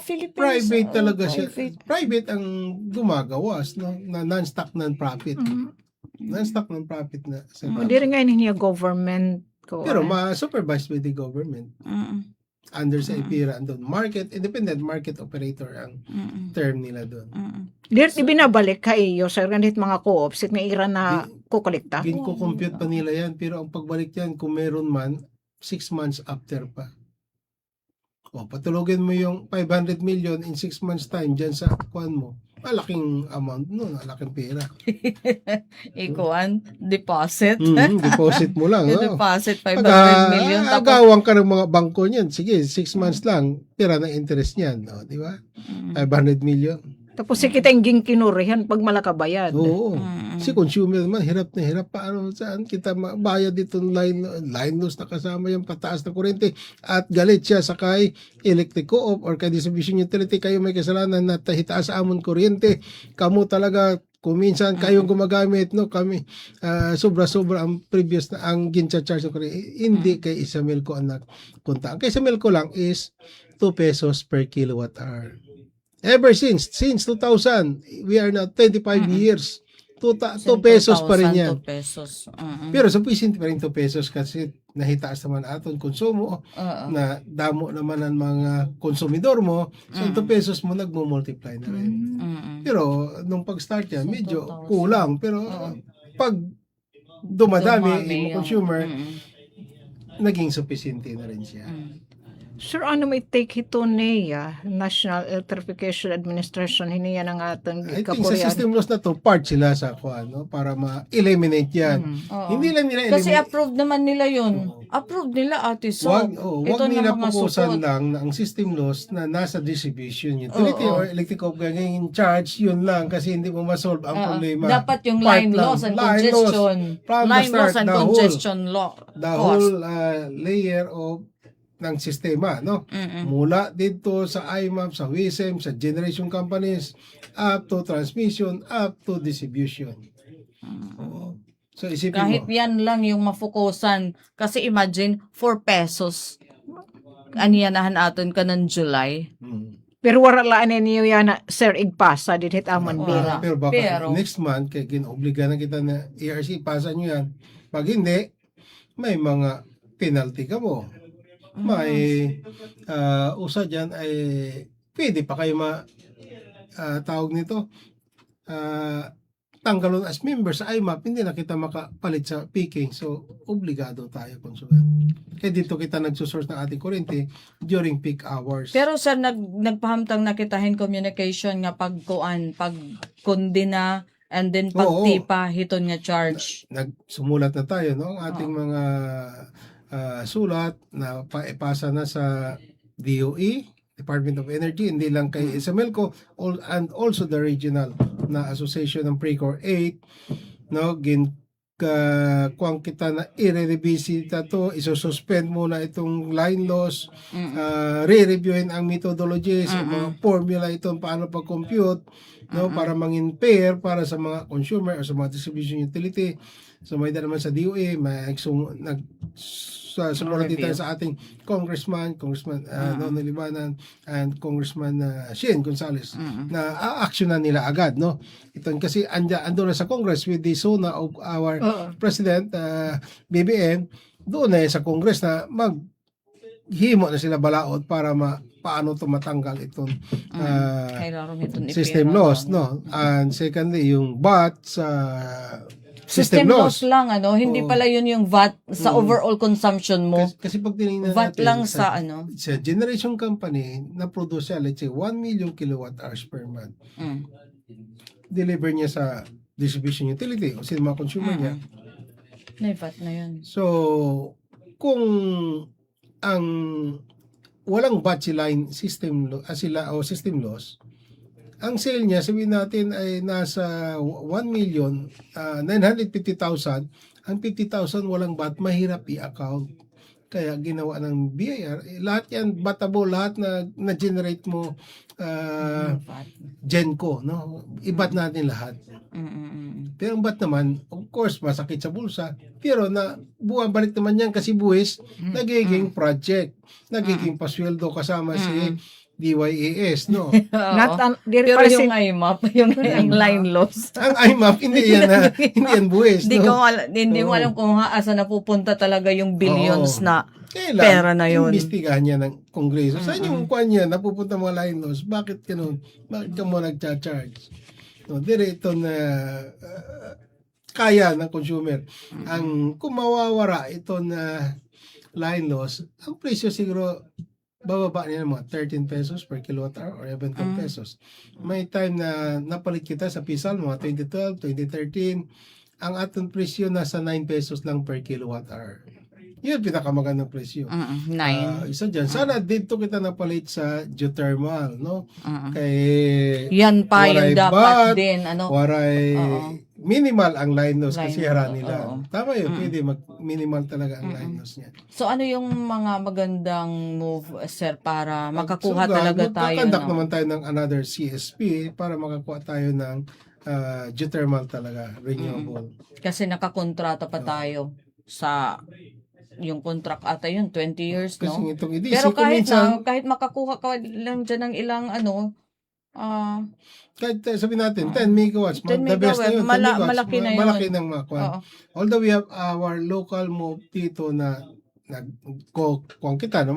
Philippines. Private talaga siya. Private. Private ang gumagawas, no? Na non-stock, non-profit. Non-stock, non-profit na. Hindi rin nga niya government ko. Pero ma-supervised by the government. Mm-mm. Under sa IPIRA, andun. Independent market operator ang term nila doon. Di binabalik ka iyo, sir, ganit mga co-ops, at may ira na kukolekta. Ginko-compute pa nila yan, pero ang pagbalik yan, kung meron man, 6 months after pa. O, patulogin mo yung 500 million in 6 months time dyan sa kuan mo. Malaking amount nun, malaking pera. Ikuan, deposit. Deposit mo lang. no? Deposit 500 million. Tapos, Agawang ka ng mga bangko niyan. Sige, 6 months lang, pera ng interest niyan. No? Di ba? 500 million. Tapos si kita yung kinurihan pag malakabayad. Oo. Si consumer naman, hirap na hirap. Paano saan kita bayad dito line loss na kasama yung pataas na kurente at galit siya sa kay electric co-op or kay distribution utility. Kayo may kasalanan na hitaas amon kuryente. Kamu talaga kuminsan kayong gumagamit, no? Kami sobra-sobra ang previous na ang gincha-charge ng kuryente. Hindi kay Isamelco ang nagpunta. Ang kay Isamelco lang is 2 pesos per kilowatt hour. Ever since 2000, we are now 25 years. 2 pesos pa rin yan. 2 pesos. Pero sufficient pa rin 2 pesos kasi nahitaas naman aton konsumo, na damo naman ang mga konsumidor mo, so 2 pesos mo nagmo-multiply na rin. Pero nung pag-start yan, medyo kulang. Pero pag dumadami yung consumer, naging sufficient na rin siya. Sir, ano may take ito niya? National Electrification Administration, hiniya ng atong I think sa kapuryan. system loss na to, part sila sa no, para ma-eliminate yan. Hindi lang nila Kasi eliminate. approved naman nila yun. Approved nila, ate. So, Wag ito na nila mga pukusan support. lang na ang system loss na nasa distribution utility or electric operator in charge, yun lang kasi hindi mo ma-solve ang problema. Dapat yung Part line lang. loss and Line congestion. loss. From the Line start, loss and the whole- congestion law. The whole layer of ng sistema, no? Mula dito sa IMAP, sa WISM, sa generation companies, up to transmission, up to distribution. Oo. So isipin Kahit mo, yan lang yung mafokusan. Kasi imagine, 4 pesos. Aniyanahan aton ka ng July. Pero wala laan niyo yan na Sir Igpasa didhit amon bira. pero baka Pero- next month, kaya ginobliga na kita na ERC, pasa nyo yan. Pag hindi, may mga penalty ka mo. May usa dyan ay pwede pa kayo tawag nito tanggalon as member sa IMAP, hindi na kita makapalit sa peaking. So, obligado tayo konsumer. Kaya dito kita nagsusource ng ating kuryente during peak hours. Pero sir, nagpahamtang nakitahin communication nga pagkundi na and then pagtipa hiton nga charge. Nagsumulat na tayo, no? Ang ating mga sulat na paipasa na sa DOE, Department of Energy, hindi lang kay Isamelco, and also the regional na association ng Precor 8, no? Kuwang kita na i-revisita to, isususpend muna itong line loss, re-reviewin ang methodologies, mga formula itong paano pag-compute, no? Para mangin fair para sa mga consumer o sa mga distribution utility. So may naman sa DOE, sumulat dito sa ating Congressman Nonoy Libanan and Congressman Shane Gonzales na a-actionan nila agad, no? Ito kasi ando na sa Congress with the SONA of our President BBM, doon na sa Congress na maghimo na sila balaod para paano to matanggal itong system loss, no? And secondly, yung VAT sa system loss lang, hindi pala yun yung VAT sa overall consumption mo. Kasi pag tinignan VAT natin lang sa sa generation company na produce siya, let's say 1 million kilowatt hours per month. Deliver niya sa distribution utility o sa mga consumer niya. May VAT na yun. So, kung ang walang batch line system system loss, ang sale niya, sabihin natin ay nasa 1,950,000. Ang 50,000 walang VAT, mahirap i-account. Kaya ginawa ng BIR, lahat yan, batable, lahat na generate mo Genco, no? I-VAT natin lahat. Pero ang VAT naman, of course, masakit sa bulsa. Pero bumabalik naman yan kasi buwis, nagiging project, nagiging pasweldo kasama si DYAS, no? Pero yung IMAP, yung line loss. Ang IMAP, hindi yan buwis, no? Hindi mo alam kung asa napupunta talaga yung billions na Kailan, pera na yun. Imbestigahan niya ng Kongreso. Saan yung kuha niya, napupunta mga line loss? Bakit ganun? Bakit ka mo nagcha-charge? No, ito na kaya ng consumer. Kung mawawara ito na line loss, ang presyo siguro bababa niya ng mga 13 pesos per kilowatt hour or even 10 pesos. May time na napalit kita sa Pisal, mga 2012, 2013, ang atong presyo nasa 9 pesos lang per kilowatt hour. Yun pinakamagandang presyo. 9. Isa dyan. Sana dito kita napalit sa geothermal, no? Kay Yan pa yung waray dapat bat, din. waray minimal ang line loss kasi Line hara loss, nila. oo. Tama yun, pwede minimal talaga ang line loss niya. So ano yung mga magandang move, sir, para makakuha talaga tayo? Magkakandak naman tayo ng another CSP para makakuha tayo ng geothermal talaga, renewable. Kasi nakakontrata pa tayo sa yung contract ata yun, 20 years, Kasi no? itong EDC, Pero kahit minsan, kahit makakuha ka lang dyan ng ilang kahit sabihin natin, 10 megawatts, 10 the best na yun, 10 megawatts, malaki na yun. malaki ng mga kwan. Oo. Although we have our local move dito na kung kita na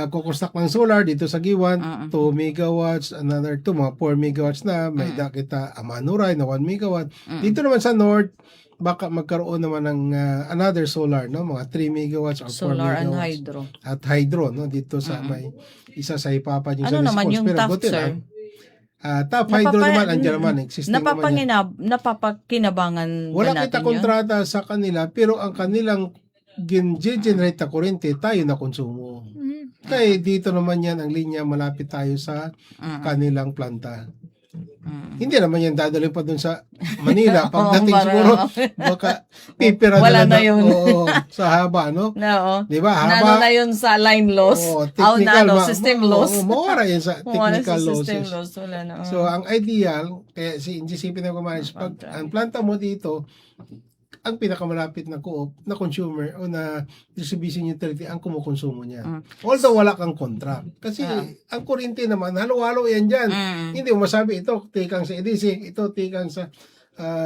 kukonstruct ng solar dito sa Giwan, 2 megawatts, another 2, mga 4 megawatts na, may kita Amanuray na 1 megawatt. Dito naman sa North, baka magkaroon naman ng another solar, no? Mga 3 megawatts or 4 solar and megawatts. hydro. At hydro, no? Dito sa may isa sa ipapa yung Ano sa naman schools. yung Pero TAF, buti sir? lang. Top hydro naman, andyan naman. Existing naman yan. Napapakinabangan ba Wala natin kita yun? kontrata sa kanila, pero ang kanilang generate na kuryente, tayo na konsumo. Kaya dito naman yan ang linya, malapit tayo sa kanilang planta. Hindi naman yan dadalhin pa dun sa Manila. Pagdating Oo, siguro, baka pipira Wala na na yun. Oo, sa haba, no? No. Di ba? Nano Haba. na yun sa line loss. Oo, system loss. Mawara yan sa Wala technical sa system losses. loss. Wala na. So, ang ideal, kaya si NGCP na kumanage, pag ang planta mo dito, ang pinakamalapit na co-op, na consumer o na distribution utility ang kumukonsumo niya. Although wala kang contract. Kasi ang kuryente naman, halo-halo yan dyan. Hindi mo masabi ito, tikang sa EDC, ito tikang sa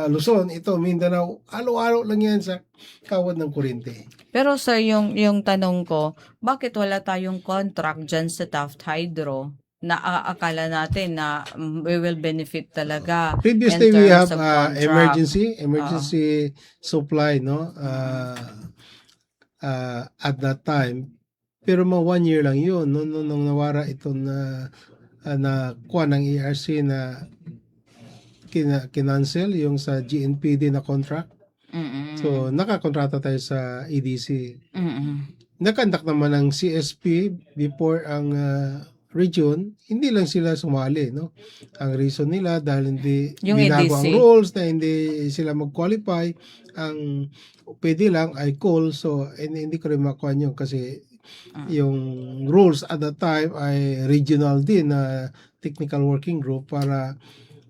Luzon, ito Mindanao. Halo-halo lang yan sa kawad ng kuryente. Pero sa yung tanong ko, bakit wala tayong contract dyan sa Taft Hydro na akala natin na we will benefit talaga Previously, in we terms have of contract? emergency supply, no? At that time. Pero mga 1 year lang yun, no? Nung nawara ito na kuha ng ERC na kinancel yung sa GNPD na contract. So, nakakontrata tayo sa EDC. Nakandak naman ng CSP before ang region, hindi lang sila sumali, no? Ang reason nila dahil hindi Yung binago ang EDC. rules na hindi sila mag-qualify, ang pwede lang ay call, so hindi ko rin makuha yun kasi yung rules at that time ay regional din na technical working group para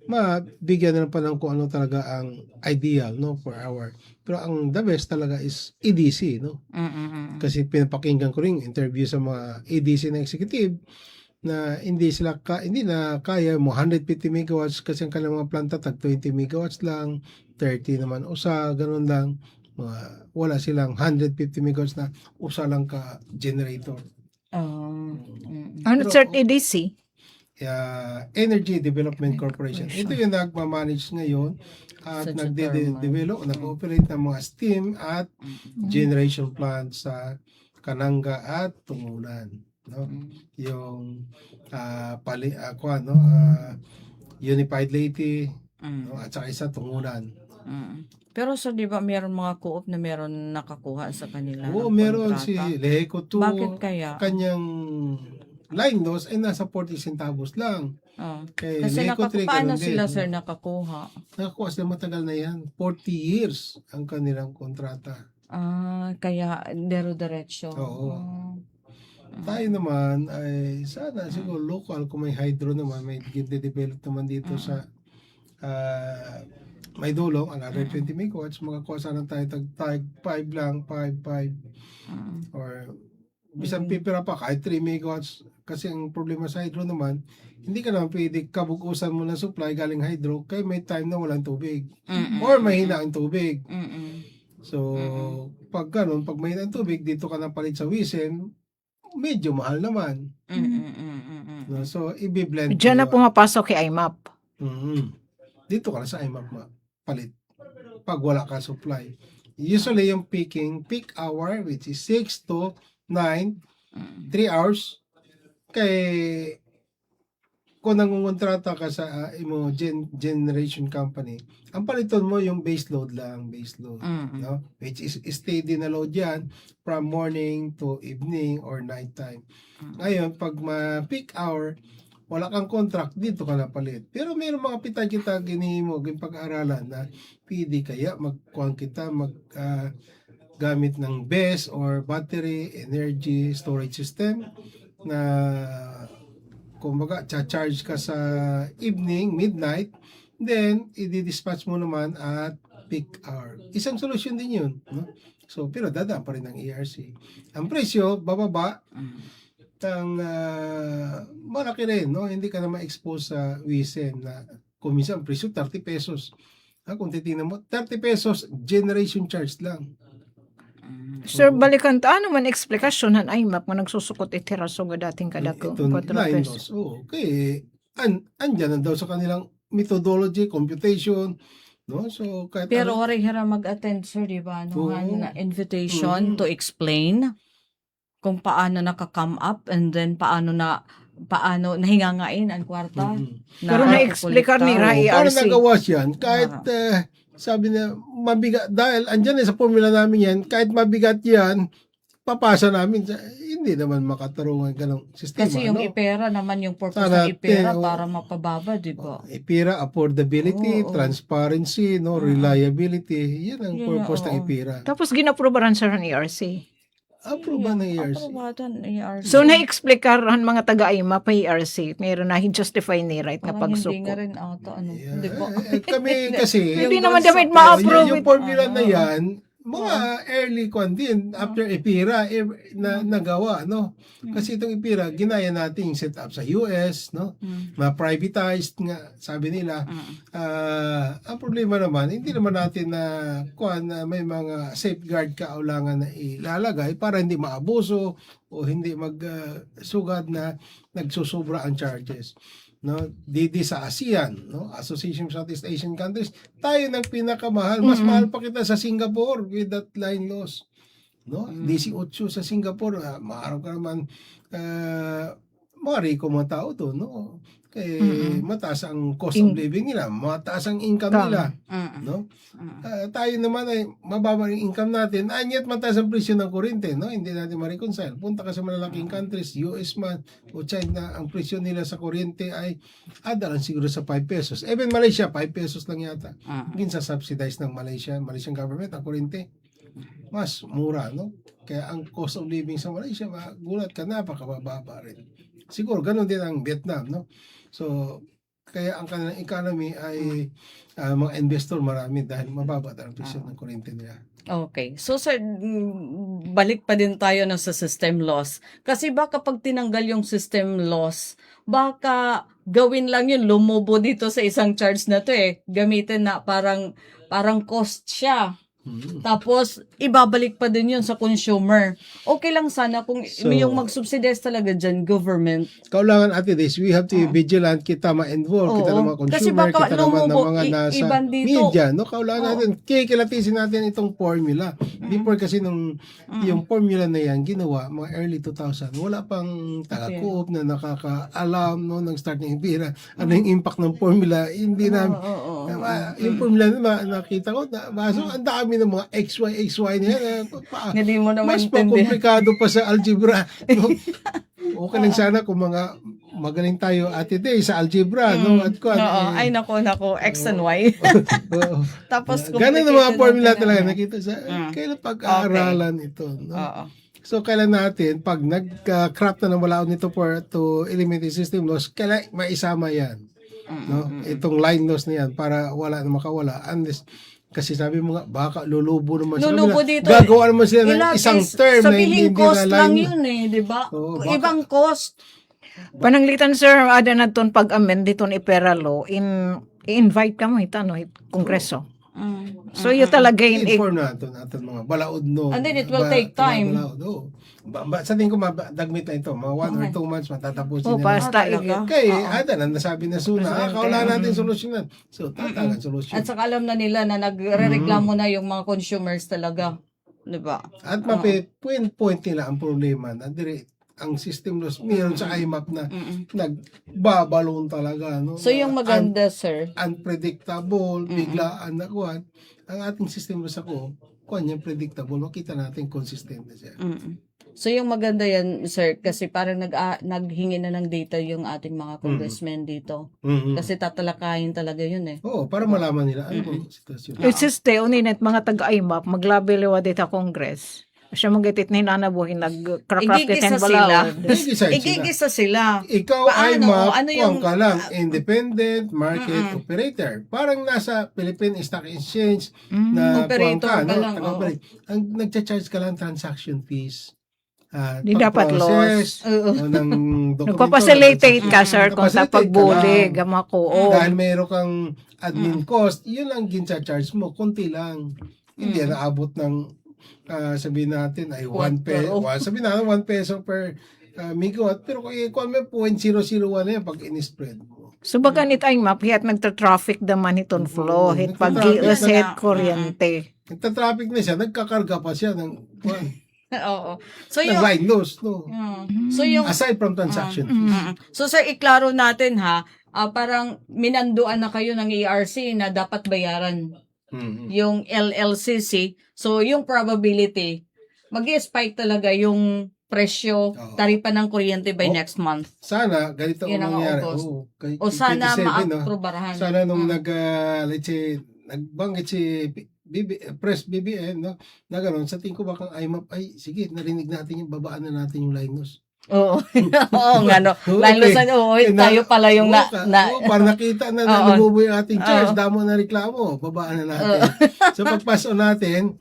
mabigyan na pa ng kung ano talaga ang ideal, no, per hour. Pero ang the best talaga is EDC, no? Kasi pinapakinggan ko rin interview sa mga EDC na executive na hindi na kaya mo 150 megawatts kasi ang kanilang mga planta tag 20 megawatts lang, 30 naman usa, ganun lang. Wala silang 150 megawatts na usa lang ka generator. Ano cert EDC? Energy Development Corporation. Ito yung nagmamanage ngayon at Sa nagde-develop, nag-operate ng mga steam at generation plant sa Kananga at Tungulan, no? Yung Unified Leyte, no? At saka isa Tungulan. Pero so, di ba, meron mga co-op na meron nakakuha sa kanila Oo, ng meron kontrata? si Leco 2. Bakit kaya? Kanyang line loss ay nasa 40 centavos lang. Kay Kasi Leco 3, paano ganun sila, din. sir, nakakuha? Nakakuha sila matagal na yan. 40 years ang kanilang kontrata. Kaya dero-diretso. Oo. Tayo naman ay sana siguro local kung may hydro naman, may de-develop naman dito sa may dulong, another 20 megawatts, makakuha sana tayo tag 5 lang, 5. Or bisan pipira pa kahit 3 megawatts. Kasi ang problema sa hydro naman, hindi ka naman pwede kabukusan mo ng supply galing hydro kaya may time na walang tubig. Or mahina ang tubig. So, pag ganun, pag mahina ang tubig, dito ka napalit sa Wisen, medyo mahal naman. No? So, i-blend. Diyan na pumapasok kay IMAP. Dito ka na sa IMAP palit. Pag wala ka supply. Usually, yung peak hour, which is 6 to 9, 3 hours. Kay kung nangungontrata ka sa generation company, ang paliton mo yung base load lang, no? Which is steady na load yan from morning to evening or night time. Ngayon, pag peak hour, wala kang contract, dito ka na palit. Pero mayroong mga kita ginihimo, pag-aaralan na pwede kaya magkuhan kita, gamit ng BESS or battery energy storage system na kumbaga, charge ka sa evening, midnight, then, i-dispatch mo naman at peak hour. Isang solusyon din yun. No? So, pero dadaan pa rin ng ERC. Ang presyo, bababa, malaki rin, no? Hindi ka na ma-expose sa WISM na kung minsan, presyo, 30 pesos. Kung titingnan mo, 30 pesos, generation charge lang. Sir, balikan ta, ano man eksplikasyon ng IMAP nga nagsusukot itiraso nga dating kadako? Ito, line loss. Okay. Andyan na daw sa kanilang methodology, computation, no? So, kahit Pero wari hira mag-attend, sir, di ba? Na invitation to explain kung paano naka-come up and then paano nahingangain ang kwarta. Pero na-explicar ni Rai paano RC. nagawas yan? Kahit sabi na mabigat, dahil andyan sa formula namin yan, kahit mabigat yan, papasa namin, hindi naman makatarungan ganong sistema. Kasi yung no? IPERA naman yung purpose Sana, ng IPERA oo. para mapababa, di ba? IPERA, affordability, Oo. transparency, no, reliability, yan ang Yun, purpose ng oo. IPERA. Tapos ginaprobaran sir ng ERC. Approve ba ng ERC? Aprobatan ERC. So na-explikaran mga taga-IMA pa ERC, meron na justify ni right na Parang hindi pagsuko. nga rin ata, ano, Yeah. di ba? Kami kasi, Hindi naman damit ma-approve. yung formula na yan, mga early kwan din, after IPERA, na nagawa, no? Kasi itong IPERA, ginaya natin set up sa US, no? Na-privatized nga, sabi nila. Ang problema naman, hindi naman natin na may mga safeguard kaulangan na ilalagay para hindi maabuso o hindi magsugad na nagsusubra ang charges. No, didi sa ASEAN, no, Association of Southeast Asian Countries, tayo ng pinakamahal, mas mahal pa kita sa Singapore with that line loss, no, 18 sa Singapore, maaraw ka naman, mariko mga tao to, no, mataas ang cost of living nila, mataas ang income nila, no, tayo naman ay mababa ang income natin, and yet mataas ang presyo ng kuryente, no, hindi natin ma-reconcile. Punta ka sa malalaking countries, US man o China, ang presyo nila sa kuryente ay adalan siguro sa 5 pesos. Even Malaysia, 5 pesos lang yata. Ginsa-subsidize ng Malaysian government ang kuryente. Mas mura, no? Kaya ang cost of living sa Malaysia, magulat ka, napakababa rin. Siguro, ganun din ang Vietnam, no? So, kaya ang kanilang economy ay mga investor marami dahil mababa ang presyo ng kuryente nila. Okay. So, sir, balik pa din tayo na sa system loss. Kasi baka pag tinanggal yung system loss, baka gawin lang yun, lumubo dito sa isang charge na to Gamitin na parang cost siya. Tapos, ibabalik pa din yun sa consumer. Okay lang sana kung yung mag-subsidize talaga dyan, government. Kaulangan ate this, we have to be vigilant, kita ma-involve, kita Oo. ng mga Kasi consumer, baka kita naman ng lumubo, mga nasa iban dito. media, no? Kaulangan natin, kikilatisin natin itong formula. Before kasi nung yung formula na yan, ginawa, mga early 2000, wala pang taga-coop na nakakaalam, no, ng start ng IPERA, ano yung impact ng formula, hindi na, yung formula na nakita ko, ang dami ng mga XY na yan, Hindi mo na mas maintindihan. komplikado pa sa algebra. No? Okay lang sana kung mga magaling tayo ate day sa algebra, no? At kung Ay, nako, X and Y. Tapos, ganun ang mga complicated formula natin talaga na. nakita sa kailan pag-aaralan ito, no? Oo. So kailan natin pag nag-craft na ng walaon nito to elementary system loss, kailan maisama yan, no? Itong line loss na yan para wala na makawala unless kasi sabi mo nga, baka lulubo naman sila. Lulubo dito. Gagawa naman sila ng isang term na hindi sabihin cost na lang line. yun di ba? Oo, baka- Ibang cost. Pananglitan sir, ada na ton pag-amend dito ni IPERA law, i-invite ka mo ito, no, kongreso. So yun talaga I-inform natin mga balaod no. And then it will take time. Balaod, oh. Sa tingin ko dagmit na ito, mga 1 or 2 months matatapusin Oh, nila. basta Kaya ada na nasabi na suna, wala natin solusyonan. So tatagan solusyon. At saka alam na nila na nagre-reklamo na yung mga consumers talaga. Di ba? At point nila ang problema na dire ang system loss meron sa IMAP na nagbabalon talaga, no. So yung maganda, sir. Unpredictable, biglaan na kuwan. Ang ating system loss kuwan yung predictable, makita natin consistent na siya. So yung maganda yan, sir, kasi parang naghingi na ng data yung ating mga congressmen dito. Kasi tatalakayin talaga yun Oo, para malaman nila ano ang sitwasyon. Insiste, uninit mga taga-IMAP, maglabelewa dito Congress. Siya magatit na hinanabuhin, nag-craft Igigisa and sila. Decide sila. Igigisa sila. Ikaw ay Paano? Ano yung- ka lang, independent market operator. Parang nasa Philippine Stock Exchange na Operator kuwang ka lang, taga-operate. Ang nagcha-charge ka lang transaction fees. Di dapat pag-process, ng dokumento. Nagpa-facilitate ka, sir, kung sa Nagpa-facilitate ka pagbuli, lang. gamako. Dahil meron kang admin cost, yun lang gincha-charge mo, konti lang. Hindi na abot ng sabihin natin ay 1 peso. Sabihin natin 1 peso per megawatt. Pero kung i-call mo 0.001 na yan pag in-spread mo. So baga nit ay map, hit nagtra-traffic daman iton flow, hit Nagtra-traffic pag-giuset na. kuryente. Nagta-traffic na siya, nagkakarga pa siya ng Oo. So yung line loss. No? So yung Aside from transaction fees. So sir, iklaro natin ha, parang minanduan na kayo ng ERC na dapat bayaran yung LLCC. So yung probability mag-spike talaga yung presyo, Oo. taripa ng kuryente by Oh. next month. Sana ganito Yun ang ang mangyari. August. Oo, kay O sana 27, no? ma-aprobahan. Sana nung let's say, nagbanggit si Press BBM, no? Na gano'n, sa tingin ko baka IMAP, ay, sige, narinig natin yung babaan na natin yung Linus. Oo. Oo nga, no. Oo, Lalo okay. sa, Eh, tayo pala yung para nakita na Oo. lumubo yung ating charge, Oo. damo na reklamo, babaan na natin. So pag-pass on natin,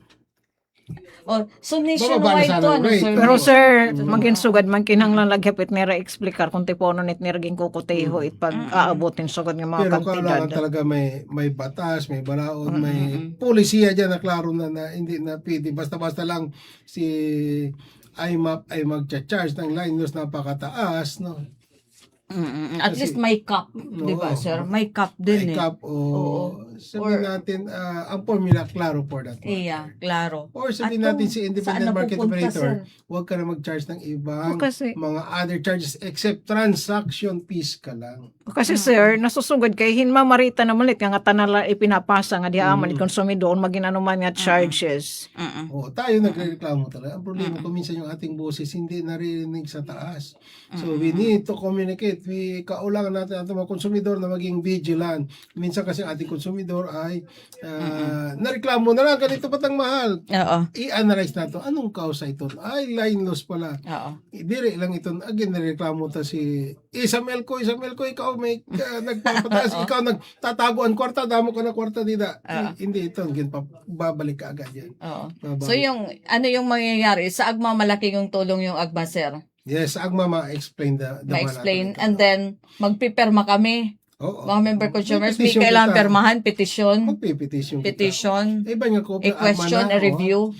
so Bababa nationwide na sana to, ang ano, rate. sir? Pero sir, Mm. maging sugad man kinahanglan laghapit nira explicar kung tipono nit niraging kukuteho it pag aabotin sugad nga mga pero kantidad. kailangan talaga may batas, may balaod, may polisiya dyan na klaro na hindi na pwede. Basta-basta lang si IMAP ay magcha-charge ng Linus napakataas, no? At Kasi- least may cap, di ba, Oo. sir? May cap din May cap o Oo. sabihin Or- natin ang formula klaro for that. Iya, klaro. Or sabihin At natin kung si saan independent market napupunta, operator, sir? huwag ka na mag-charge ng ibang O kasi- mga other charges except transaction fees ka lang. Kasi sir, nasusugod kay hinmamarita na malit nga tanala ipinapasa nga diaman it konsumidor maginanuman nga charges. Oo, tayo nagrereklamo talaga. Ang problema ko minsan yung ating boses hindi naririnig sa taas. So we need to communicate. Kaulangan natin ang mga konsumidor na maging vigilant. Minsan kasi ang ating konsumidor ay nareklamo na lang, ganito ba't ang mahal? Oo. I-analyze natin, anong kausa ito? Ay, line loss pala. Oo. Diri lang ito. Again, nareklamo ta si Isabel ko, ikaw may nagpapataas, ikaw nagtatago ang kwarta, damo ka na kwarta dida. Hindi ito, babalik ka agad yan. Oo. Babalik. So yung, ano yung mangyayari? Sa agma, malaki yung tulong yung agma, sir. Yes, agma ma-explain the Ma-explain. And then, magpipirma kami. Oo. Mga member consumers, may Petition kailangan kita. permahan, petition, Magpipetition kita. petition, Iba nga ko, a-question, a-review.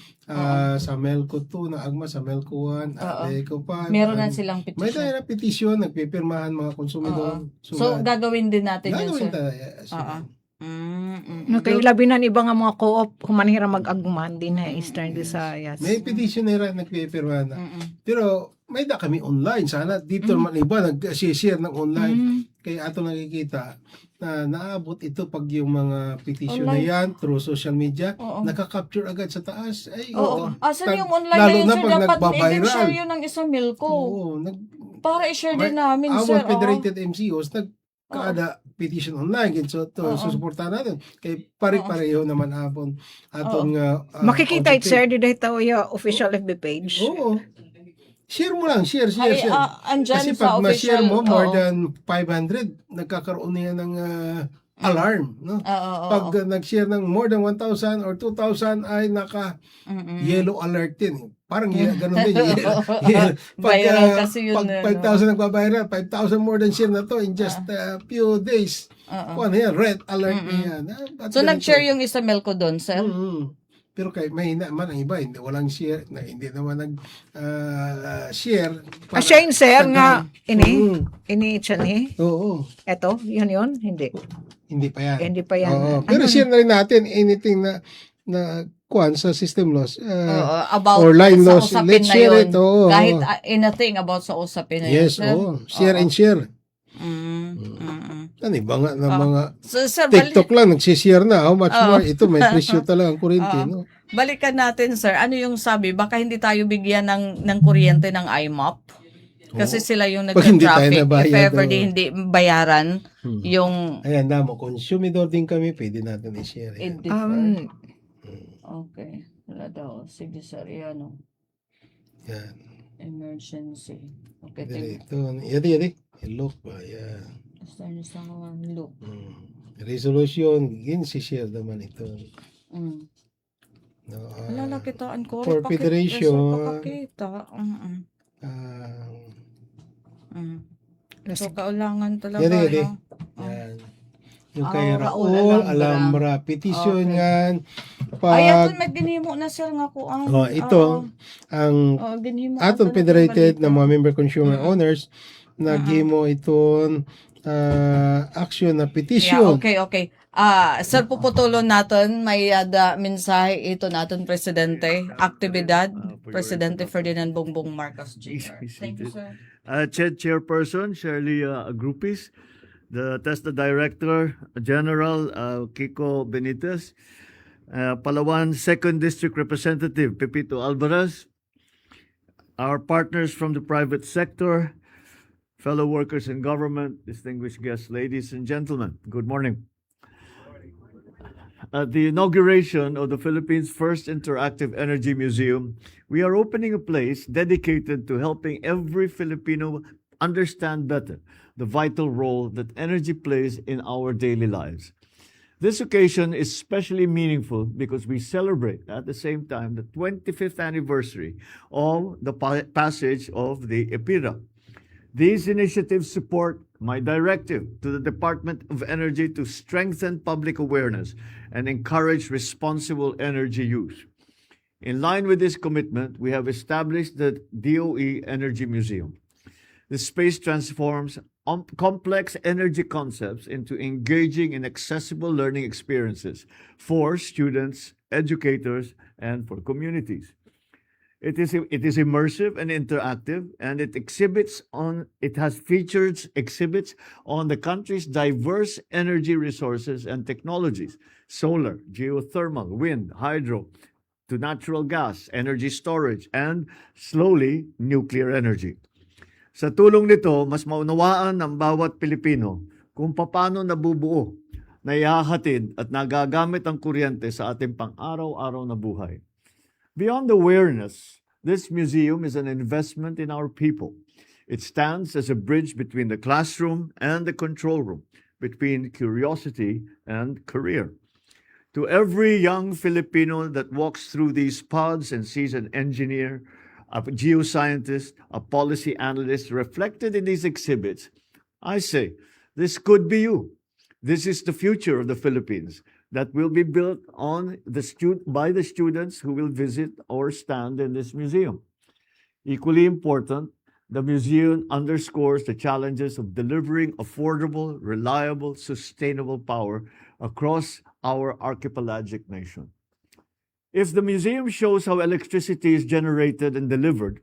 Sa Melco 2 na agma, sa Melco 1, Melco 5. Meron na silang May petition. tayo na petition, nagpipirmahan mga konsumidor. So, gagawin din natin yun, gagawin sir. tayo. Oo. No, kay labinan iba nga mga co-op humanhira mag-agman din na Eastern Visayas. May petition na rin, nagpipirmahan na. Pero, may da kami online. Sana dito naman iba nag-share ng online. Kaya ato nakikita na naabot ito pag yung mga petition na yan through social media, nakaka-capture agad sa taas. Ay, Oo. Asan yung online lalo na yun, na sir? pag Dapat nagbabiral. i-share yun ng isang milko. Oo, Para i-share din namin, our sir. federated MCOs nagkaada petition online so susuportahan natin kay pare-pareho naman atong Makikita it sir di dahil tao yung official FB page. Oo. Share mo lang, share. Andyan Kasi sa pag ma-share official, mo more oo. than 500, nagkakaroon na yan ng alarm, no? Pag nag-share ng more than 1,000 or 2,000 ay naka-yellow alert din. Parang ganun din. Viral kasi yun, Pag 5,000 nagbabiral, 5,000 more than share na to in just a few days. Kung ano yan, red alert na yan. So, nag-share yung Isabel ko doon, sir? Pero kay mahina man ang iba, hindi walang share, hindi naman nag-share. Shane sir nga ini chani. Oo. Eto, yun hindi. Hindi pa yan. Hindi pa yan. Oo. Pero share na rin natin anything na kuan sa system loss. About or line sa loss. usapin Let's na share yun. it. Oo. Kahit anything about sa usapin na yun, Yes, sir. oo. Share and share. Ano iba nga ng mga So, sir, TikTok lang, nagsishare na. How much more? Ito, may presyo talaga ang kuryente, no? balikan natin, sir. Ano yung sabi? Baka hindi tayo bigyan ng kuryente ng IMAP. Kasi sila yung Pag hindi tayo nag-traffic. nabayad, If ever oo. hindi bayaran, yung Ayan, damo. Consumidor din kami, pwede natin i-share. Yan. Okay. Wala daw. Sige, sir. Yan, Yan. emergency. Okay, Ito. Yadi. Look ba? Yan. Start sa loop. Resolution, yun si-share naman ito. No, Lalakitaan ko. for federation. Pakita. So, kaulangan talaga, Yadi. no? Yan. Yung kay Raul Raul Alhambra. Alhambra. Petition yan. Ay, Pag aton magdinimo na, sir, nga ko. ito, ang ginhimo aton aton federated na balita. mga member consumer owners, naghimo itong action na Yeah, petition. okay. Sir, puputulon natin, may mensahe ito natin, Presidente. Aktibidad, Presidente Ferdinand Bongbong Marcos Jr. Thank you, sir. Chairperson Shirley Agrupis, the TESDA Director General Kiko Benitez, Palawan 2nd District Representative Pepito Alvarez, our partners from the private sector, fellow workers in government, distinguished guests, ladies and gentlemen, good morning. At the inauguration of the Philippines' first interactive energy museum, we are opening a place dedicated to helping every Filipino understand better the vital role that energy plays in our daily lives. This occasion is especially meaningful because we celebrate at the same time the 25th anniversary of the passage of the EPIRA. These initiatives support my directive to the Department of Energy to strengthen public awareness and encourage responsible energy use. In line with this commitment, we have established the DOE Energy Museum. The space transforms complex energy concepts into engaging and accessible learning experiences for students, educators, and for communities. It is immersive and interactive, and it has featured exhibits on the country's diverse energy resources and technologies: solar, geothermal, wind, hydro, to natural gas, energy storage, and slowly nuclear energy. Sa tulong nito, mas maunawaan ng bawat Pilipino kung paano nabubuo, naihahatid at nagagamit ang kuryente sa ating pang-araw-araw na buhay. Beyond awareness, this museum is an investment in our people. It stands as a bridge between the classroom and the control room, between curiosity and career. To every young Filipino that walks through these pods and sees an engineer, a geoscientist, a policy analyst reflected in these exhibits, I say, this could be you. This is the future of the Philippines that will be built by the students who will visit or stand in this museum. Equally important, the museum underscores the challenges of delivering affordable, reliable, sustainable power across our archipelagic nation. If the museum shows how electricity is generated and delivered,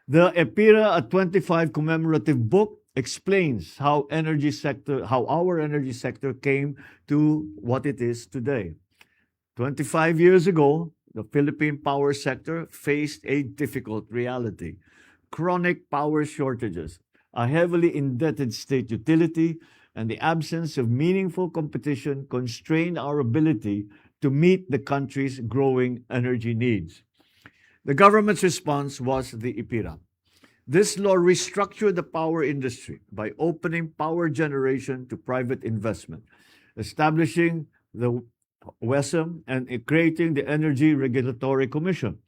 the EPIRA at 25 commemorative book explains how our energy sector came to what it is today. 25 years ago, the Philippine power sector faced a difficult reality: chronic power shortages, a heavily indebted state utility, and the absence of meaningful competition constrained our ability to meet the country's growing energy needs. The government's response was the EPIRA. This law restructured the power industry by opening power generation to private investment, establishing the WESM, and creating the Energy Regulatory Commission.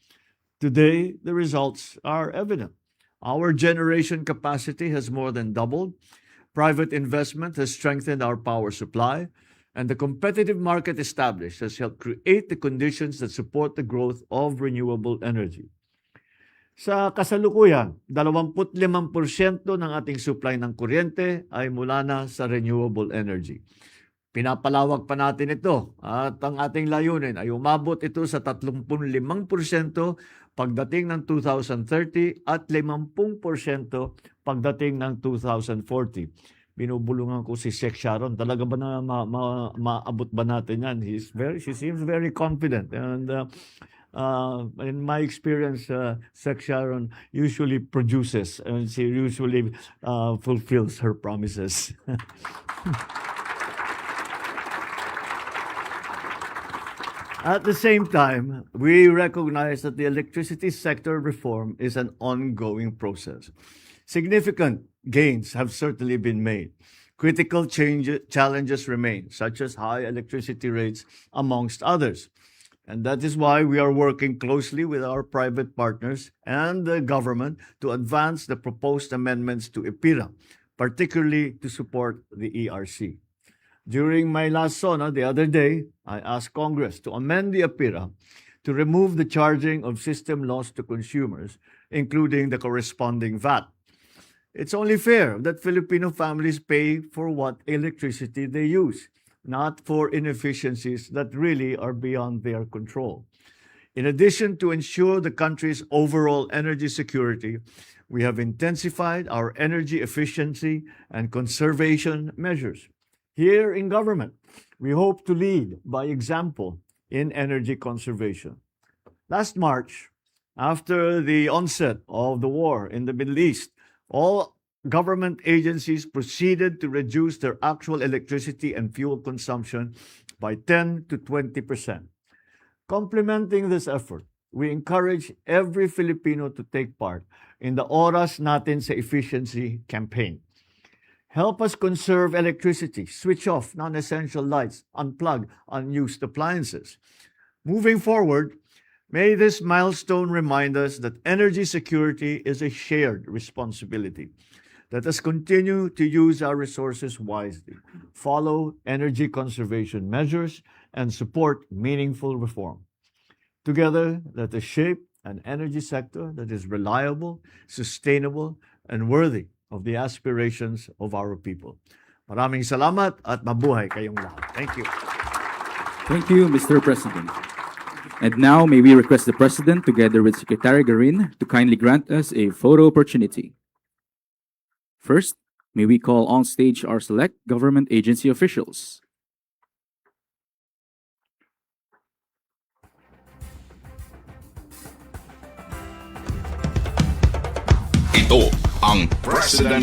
Today, the results are evident. Our generation capacity has more than doubled. Private investment has strengthened our power supply, and the competitive market established has helped create the conditions that support the growth of renewable energy. Sa kasalukuyan, 25% ng ating supply ng kuryente ay mula na sa renewable energy. Pinapalawak pa natin ito at ang ating layunin ay umabot ito sa 35% pagdating ng 2030 at 50% pagdating ng 2040. Binubulungan ko si Sec Sharon, talaga ba na maabot ba natin yan? She seems very confident, and in my experience, Sec Sharon usually produces, and she usually fulfills her promises. At the same time, we recognize that the electricity sector reform is an ongoing process. Significant gains have certainly been made. Critical challenges remain, such as high electricity rates, amongst others. And that is why we are working closely with our private partners and the government to advance the proposed amendments to EPIRA, particularly to support the ERC. During my last SONA the other day, I asked Congress to amend the EPIRA to remove the charging of system loss to consumers, including the corresponding VAT. It's only fair that Filipino families pay for what electricity they use, not for inefficiencies that really are beyond their control. In addition to ensure the country's overall energy security, we have intensified our energy efficiency and conservation measures. Here in government, we hope to lead by example in energy conservation. Last March, After the onset of the war in the Middle East, all government agencies proceeded to reduce their actual electricity and fuel consumption by 10 to 20%. Complementing this effort, we encourage every Filipino to take part in the Oras Natin sa Efficiency campaign. Help us conserve electricity, switch off non-essential lights, unplug unused appliances. Moving forward, may this milestone remind us that energy security is a shared responsibility. Let us continue to use our resources wisely, follow energy conservation measures, and support meaningful reform. Together, let us shape an energy sector that is reliable, sustainable, and worthy of the aspirations of our people. Maraming salamat at mabuhay kayong lahat. Thank you. Thank you, Mr. President. And now, may we request the President, together with Secretary Garin, to kindly grant us a photo opportunity. First, may we call on stage our select government agency officials. Ito ang President